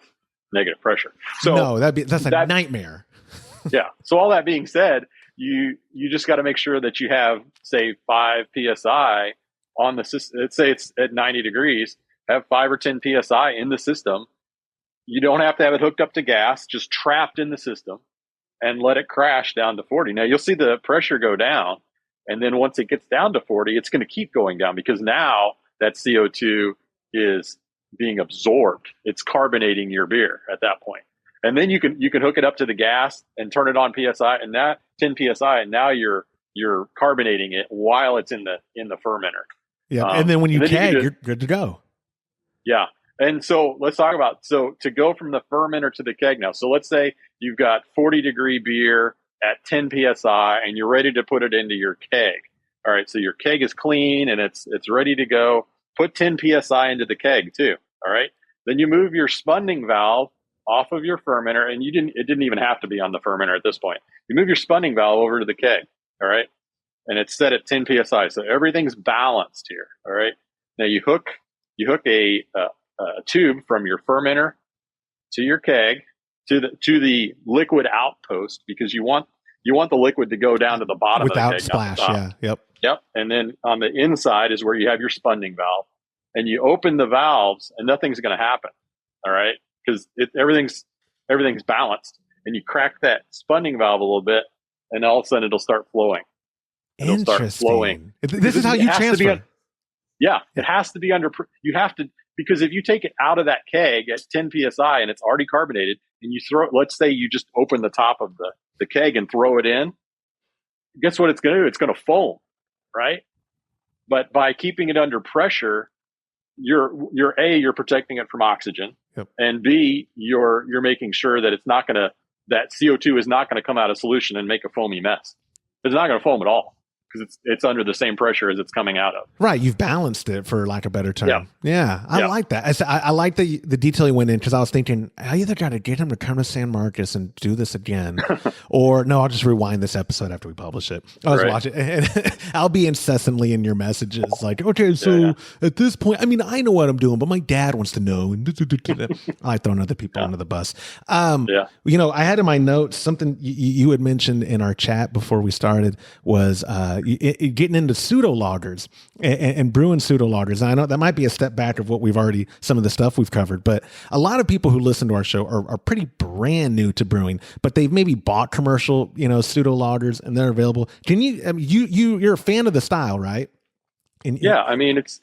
negative pressure. So no, that's a nightmare. Yeah. So all that being said, you just got to make sure that you have, say, 5 psi on the system. Let's say it's at 90 degrees. Have 5 or 10 psi in the system. You don't have to have it hooked up to gas, just trapped in the system, and let it crash down to 40. Now you'll see the pressure go down, and then once it gets down to 40, it's going to keep going down because now that CO2 is being absorbed. It's carbonating your beer at that point. And then you can hook it up to the gas and turn it on PSI, and that 10 PSI, and now you're carbonating it while it's in the fermenter. Yeah, and then when you keg, you're good to go. Yeah. And so let's talk about, to go from the fermenter to the keg now. So let's say you've got 40 degree beer at 10 PSI and you're ready to put it into your keg. All right. So your keg is clean and it's ready to go. Put 10 PSI into the keg too. All right. Then you move your spunning valve off of your fermenter, and it didn't even have to be on the fermenter at this point. You move your spunning valve over to the keg. All right. And it's set at 10 PSI. So everything's balanced here. All right. Now you hook a tube from your fermenter to your keg to the liquid outpost, because you want the liquid to go down to the bottom without of the keg, splash. Yeah. Yep. And then on the inside is where you have your spunning valve, and you open the valves and nothing's going to happen. All right. Because everything's balanced, and you crack that spunning valve a little bit, and all of a sudden it'll start flowing. It'll start flowing. This is how you transfer. It has to be under. You have to, because if you take it out of that keg at 10 psi and it's already carbonated, and you throw it, let's say you just open the top of the keg and throw it in, guess what it's going to do? It's going to foam, right? But by keeping it under pressure, you're protecting it from oxygen, yep. And B, you're making sure that that CO2 is not going to come out of solution and make a foamy mess. It's not going to foam at all, because it's under the same pressure as it's coming out of. Right. You've balanced it, for lack of a better term. Yeah. I like that. I like the detail you went in, because I was thinking, I either got to get him to come to San Marcos and do this again, or no, I'll just rewind this episode after we publish it. I'll just watch it. And I'll be incessantly in your messages like, okay, so at this point, I mean, I know what I'm doing, but my dad wants to know. I like throwing other people under the bus. I had in my notes something you had mentioned in our chat before we started was getting into pseudo lagers and brewing pseudo lagers. And I know that might be a step back of some of the stuff we've covered, but a lot of people who listen to our show are pretty brand new to brewing, but they've maybe bought commercial, pseudo lagers, and they're available. Can you're a fan of the style, right? It's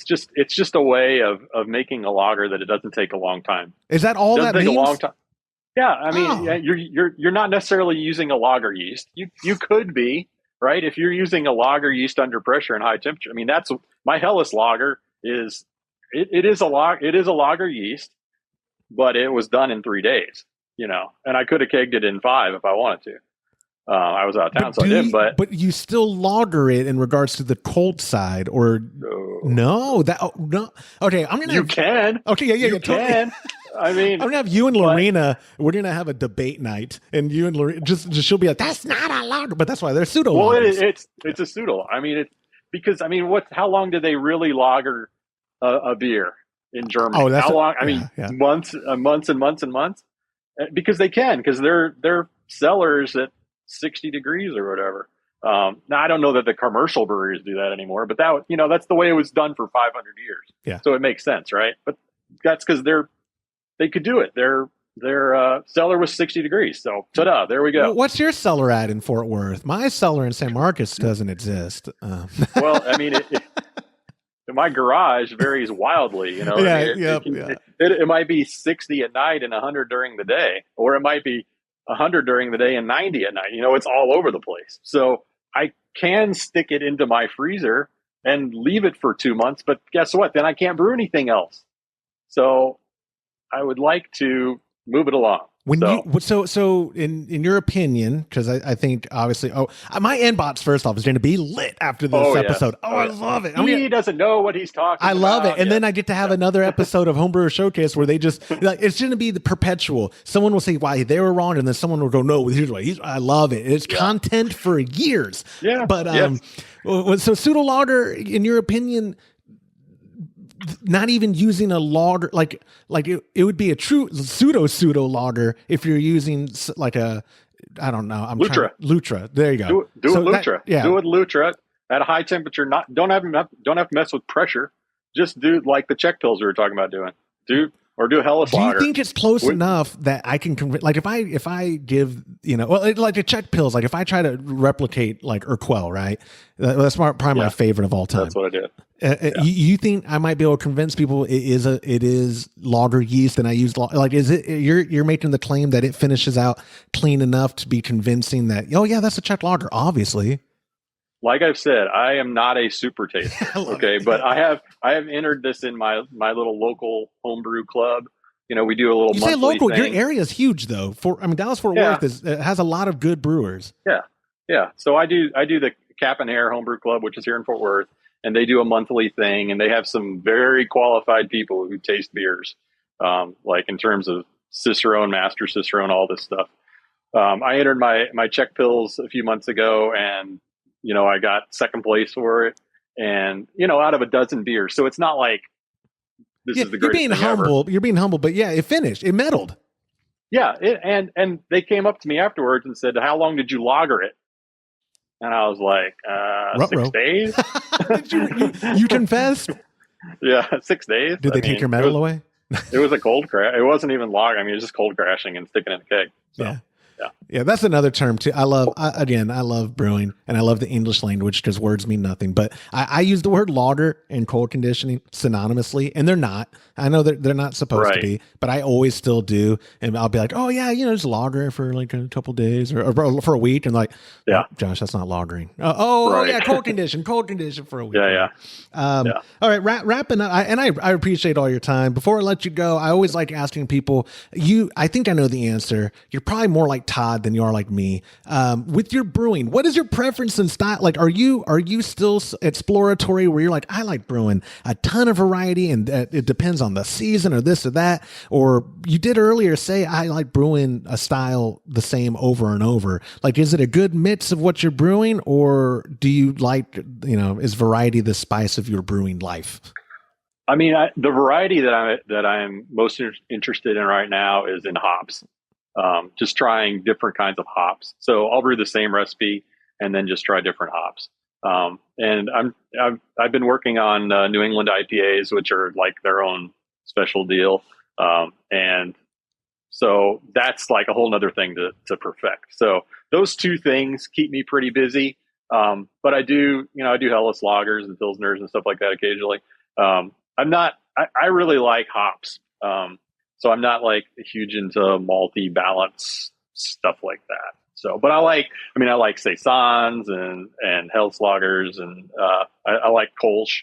just a way of making a lager that it doesn't take a long time. Is that all that means? It doesn't take a long time. Yeah, I mean, you're not necessarily using a lager yeast. You could be, right? If you're using a lager yeast under pressure and high temperature. I mean, that's my Helles lager is a lager yeast, but it was done in 3 days, and I could have kegged it in 5 if I wanted to. I was out of town, so I didn't. But you still lager it in regards to the cold side, or no? Okay, I'm gonna. You can. Okay, yeah, you can. I mean, I'm gonna have you and Lorena. We're gonna have a debate night, and you and Lorena just she'll be like, "That's not a lager," but that's why they're pseudo. Well, it's a pseudo. I mean, how long did they really lager a beer in Germany? Oh, how long? Months and months and months. Because they can, because they're cellars at 60 degrees or whatever. Now I don't know that the commercial breweries do that anymore, but that's the way it was done for 500 years. Yeah. So it makes sense, right? But that's because they could do it. Their cellar was 60 degrees. So ta-da, there we go. What's your cellar at in Fort Worth? My cellar in San Marcos doesn't exist. Well, I mean, my garage varies wildly. It might be 60 at night and 100 during the day, or it might be 100 during the day and 90 at night. It's all over the place. So I can stick it into my freezer and leave it for 2 months, but guess what? Then I can't brew anything else. So I would like to move it along. So in your opinion, because I think obviously, my inbox first off is going to be lit after this episode. Yes. I love it. He doesn't know what he's talking about. I love it. And then I get to have another episode of Homebrewer Showcase where they just, it's going to be the perpetual. Someone will say why they were wrong, and then someone will go, no, here's why. I love it. It's content for years. Yeah. But so pseudo lager, in your opinion, not even using a lager, like it would be a true pseudo lager if you're using like a, I don't know, Lutra. There you go. Do it Lutra. Do it Lutra at a high temperature. Don't have to mess with pressure. Just do like the Czech pills we were talking about doing. Do a Helles lager. Do you think it's close enough that I can like if I give like the Czech pills, like if I try to replicate like Urquell, right? That's probably my favorite of all time. That's what I did. You think I might be able to convince people it is lager yeast, and I use is it you're making the claim that it finishes out clean enough to be convincing that that's a Czech lager, obviously. Like I've said, I am not a super taster. Okay, but I have entered this in my little local homebrew club. We do a little. You say local? Thing. Your area is huge, though. Dallas Fort Worth has a lot of good brewers. Yeah. So I do the Cap and Hair Homebrew Club, which is here in Fort Worth, and they do a monthly thing, and they have some very qualified people who taste beers, like in terms of Cicerone, Master Cicerone, all this stuff. I entered my Czech pills a few months ago, and I got second place for it, and out of a dozen beers. So it's not like this is the greatest thing ever. You're being humble, but it finished. It medaled. Yeah, and they came up to me afterwards and said, "How long did you lager it?" And I was like, 6 days. you confessed? Yeah, 6 days. Did they take your medal away? It was a cold crash. It wasn't even lager. It was just cold crashing and sticking in a keg. So. Yeah, that's another term too. I love brewing, and I love the English language because words mean nothing. But I use the word lager and cold conditioning synonymously, and they're not. I know they're not supposed to be, but I always still do. And I'll be like, oh yeah, just lager for like a couple days or for a week, and like, oh, Josh, that's not lagering. Cold condition for a week. All right, wrapping up. I appreciate all your time. Before I let you go, I always like asking people. I think I know the answer. You're probably more like Todd than you are like me. With your brewing, what is your preference and style? Like, are you still exploratory where you're like, I like brewing a ton of variety and it depends on the season or this or that? Or you did earlier say, I like brewing a style the same over and over. Like, is it a good mix of what you're brewing, or do you like, is variety the spice of your brewing life? I mean, the variety that I'm most interested in right now is in hops. Just trying different kinds of hops. So I'll brew the same recipe and then just try different hops. And I've been working on New England IPAs, which are like their own special deal. And so that's like a whole nother thing to perfect. So those two things keep me pretty busy. But I do Helles lagers and Pilsners and stuff like that occasionally. I really like hops. So I'm not like huge into malty balance stuff like that. So, but I like Saisons and Helles lagers, and I like Kolsch.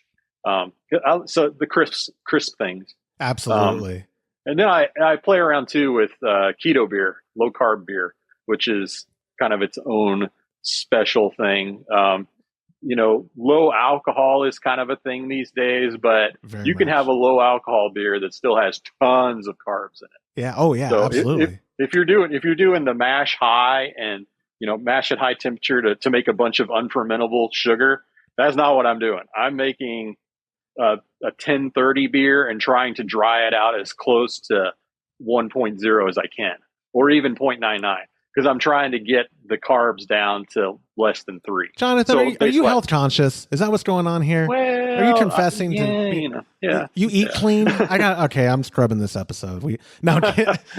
So the crisp things. Absolutely. And then I play around too with keto beer, low carb beer, which is kind of its own special thing. Low alcohol is kind of a thing these days, but you can have a low alcohol beer that still has tons of carbs in it. Yeah. Oh yeah. So absolutely. If you're doing the mash high and mash at high temperature to make a bunch of unfermentable sugar, that's not what I'm doing. I'm making a 1030 beer and trying to dry it out as close to 1.0 as I can, or even 0.99, because I'm trying to get the carbs down to less than 3. Jonathan, So are you health conscious? Is that what's going on here? Well, are you confessing you eat clean? I'm scrubbing this episode.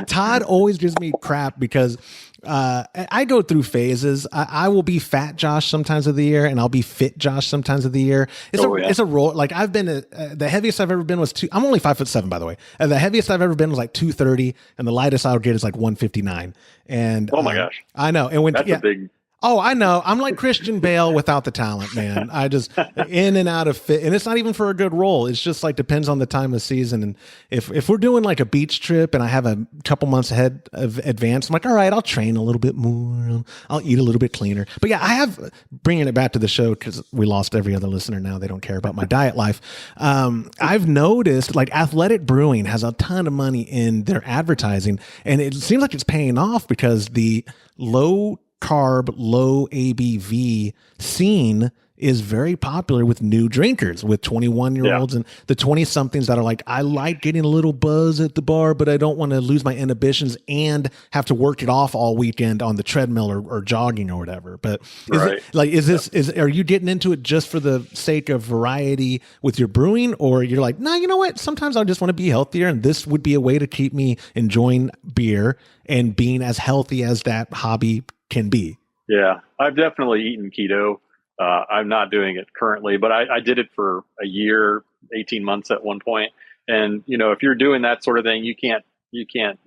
Todd always gives me crap because I go through phases. I will be fat Josh sometimes of the year, and I'll be fit Josh sometimes of the year. It's a roll. Like I've been the heaviest I've ever been was I'm only 5'7", by the way. The heaviest I've ever been was like 230, and the lightest I'll get is like 159. And oh my gosh, I know. And that's a big. Oh, I know. I'm like Christian Bale without the talent, man. I just in and out of fit, and it's not even for a good role. It's just like depends on the time of season. And if we're doing like a beach trip and I have a couple months ahead of advance, I'm like, all right, I'll train a little bit more. I'll eat a little bit cleaner. But yeah, I have bringing it back to the show because we lost every other listener now. They don't care about my diet life. I've noticed like Athletic Brewing has a ton of money in their advertising, and it seems like it's paying off because the low carb, low ABV scene is very popular with new drinkers, with 21-year-olds and the 20-somethings that are like, I like getting a little buzz at the bar, but I don't want to lose my inhibitions and have to work it off all weekend on the treadmill or jogging or whatever. But are you getting into it just for the sake of variety with your brewing, or you're like, nah, you know what? Sometimes I just want to be healthier, and this would be a way to keep me enjoying beer and being as healthy as that hobby can be. Yeah, I've definitely eaten keto. I'm not doing it currently, but I did it for a year, 18 months at one point. And, if you're doing that sort of thing, you can't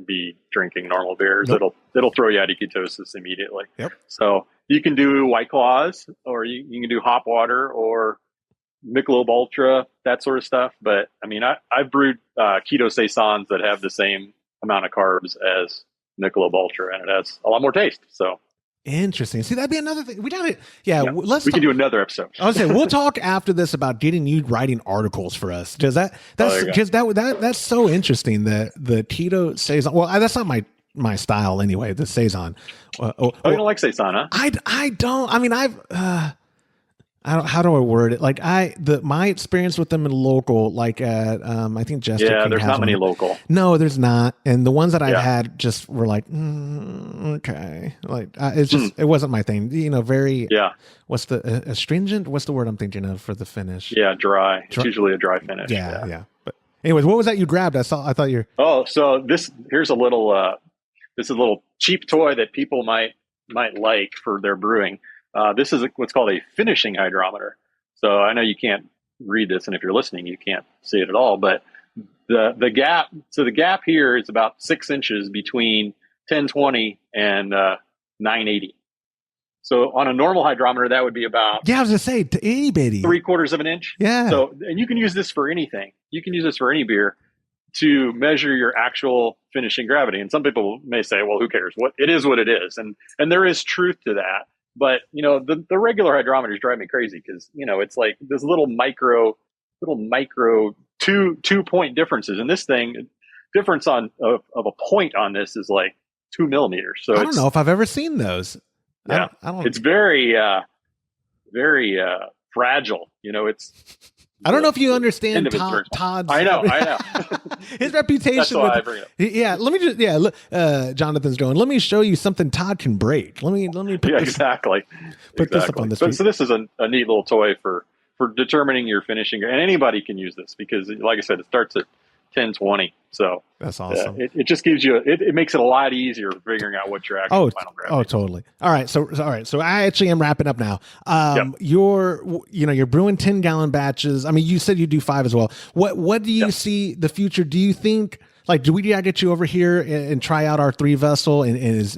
be drinking normal beers. Nope. It'll throw you out of ketosis immediately. Yep. So you can do White Claws, or you can do hop water or Michelob Ultra, that sort of stuff. But I mean, I've brewed keto saisons that have the same amount of carbs as Michelob Ultra, and it has a lot more taste. So interesting. See, that'd be another thing. We got it. Yeah, we can do another episode. I was saying we'll talk after this about getting you writing articles for us. Because that's so interesting that the keto saison. Well, that's not my style anyway. The saison. You don't like saison, huh? I don't. I mean, how do I word it? Like my experience with them in local, like at I think Jester King there's not many local. No, there's not. And the ones that I've had just were like, okay, like it's just it wasn't my thing. Very What's the astringent? What's the word I'm thinking of for the finish? Yeah, dry. It's usually a dry finish. Yeah. But anyways, what was that you grabbed? I thought you're. Oh, so here's a little this is a little cheap toy that people might like for their brewing. This is what's called a finishing hydrometer. So I know you can't read this, and if you're listening, you can't see it at all. But the gap, so the gap here is about 6 inches between 1020 and 980. So on a normal hydrometer, that would be about I was gonna say itty bitty, 3/4 of an inch. Yeah. So and you can use this for anything. You can use this for any beer to measure your actual finishing gravity. And some people may say, well, who cares? What it is, what it is, and there is truth to that. But, the regular hydrometers drive me crazy because, it's like this little micro 2-point differences. And this thing, difference of a point on this is like 2 millimeters. So I don't know if I've ever seen those. Yeah, I don't. It's very, very fragile. I don't know if you understand Todd's. I know. His reputation. That's why I bring it up. Yeah, let me just. Jonathan's going. Let me show you something Todd can break. Let me put this, exactly. Put this up on the street. So this is a neat little toy for determining your finishing, and anybody can use this because, like I said, it starts at 1020. So that's awesome. It just gives you it makes it a lot easier figuring out what your actual final gravity. Oh, totally. All right. So I actually am wrapping up now. You're brewing 10-gallon batches. I mean, you said you do 5 as well. What do you see the future? Do you think do we gotta get you over here and try out our 3-vessel and is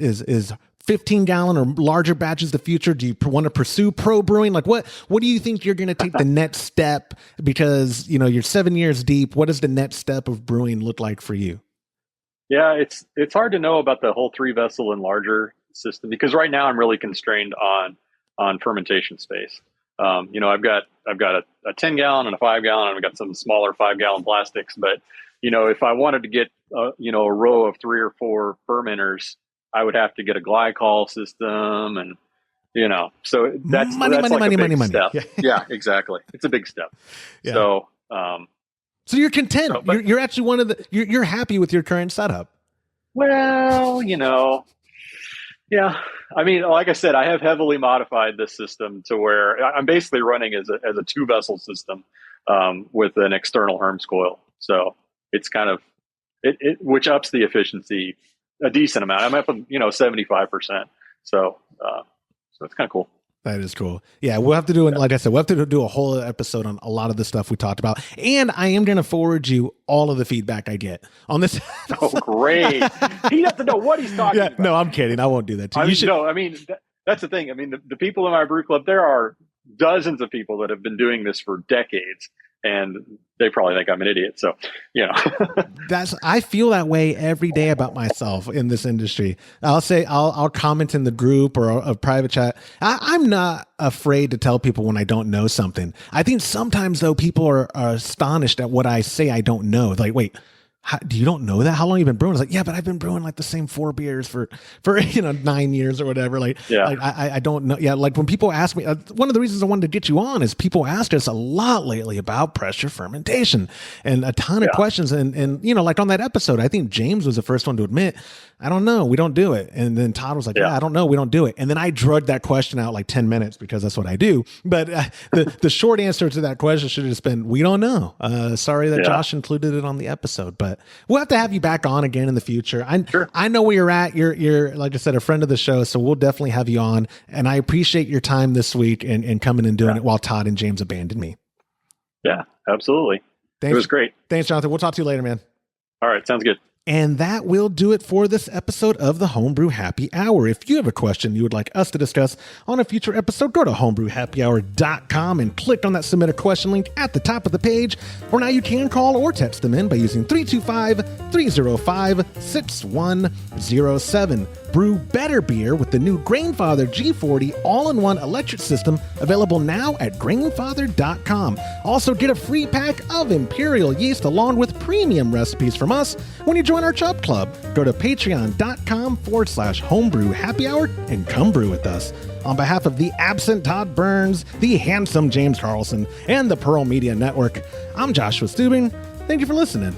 15-gallon or larger batches the future? Do you want to pursue pro brewing? What do you think you're going to take the next step? Because you're 7 years deep. What does the next step of brewing look like for you? Yeah, it's hard to know about the whole 3-vessel and larger system because right now I'm really constrained on fermentation space. I've got a 10-gallon and a 5-gallon, and I've got some smaller 5-gallon plastics. But if I wanted to get a row of 3 or 4 fermenters, I would have to get a glycol system, and so that's money. Step. Yeah, exactly. It's a big step. Yeah. So you're content. You're actually one of the. You're happy with your current setup. Well, Yeah. I mean, like I said, I have heavily modified this system to where I'm basically running as a two vessel system with an external Herms coil. So it's kind of which ups the efficiency a decent amount. I'm up, 75%. So it's kind of cool. That is cool. Yeah, we'll have to do it. Like I said, we'll have to do a whole episode on a lot of the stuff we talked about. And I am going to forward you all of the feedback I get on this. Oh, great. He doesn't know what he's talking about. No, I'm kidding. I won't do that to you. That's the thing. I mean, the people in my brew club, there are dozens of people that have been doing this for decades. And they probably think I'm an idiot. So, I feel that way every day about myself in this industry. I'll comment in the group or a private chat. I'm not afraid to tell people when I don't know something. I think sometimes though, people are astonished at what I say I don't know. Like, wait, do you don't know that? How long have you been brewing? It's like, yeah, but I've been brewing like the same 4 beers for 9 years or whatever. Like, yeah. Like, I don't know. Yeah. Like when people ask me, one of the reasons I wanted to get you on is people ask us a lot lately about pressure fermentation and a ton of questions. And, like on that episode, I think James was the first one to admit, I don't know. We don't do it. And then Todd was like, I don't know. We don't do it. And then I drugged that question out like 10 minutes because that's what I do. But the short answer to that question should have just been, we don't know. Sorry that Josh included it on the episode, but we'll have to have you back on again in the future. I know where you're at. You're, like I said, a friend of the show. So we'll definitely have you on. And I appreciate your time this week and coming and doing it while Todd and James abandoned me. Yeah, absolutely. Thanks. It was great. Thanks, Jonathan. We'll talk to you later, man. All right. Sounds good. And that will do it for this episode of the Homebrew Happy Hour. If you have a question you would like us to discuss on a future episode, go to homebrewhappyhour.com and click on that submit a question link at the top of the page. Or now you can call or text them in by using 325-305-6107. Brew better beer with the new Grainfather G40 all-in-one electric system available now at grainfather.com. Also get a free pack of Imperial Yeast along with premium recipes from us when you join our Trub Club. Go to patreon.com/homebrew happy hour and come brew with us. On behalf of the absent Todd Burns, the handsome James Carlson, and the Pearl Media Network, I'm Joshua Stubing. Thank you for listening.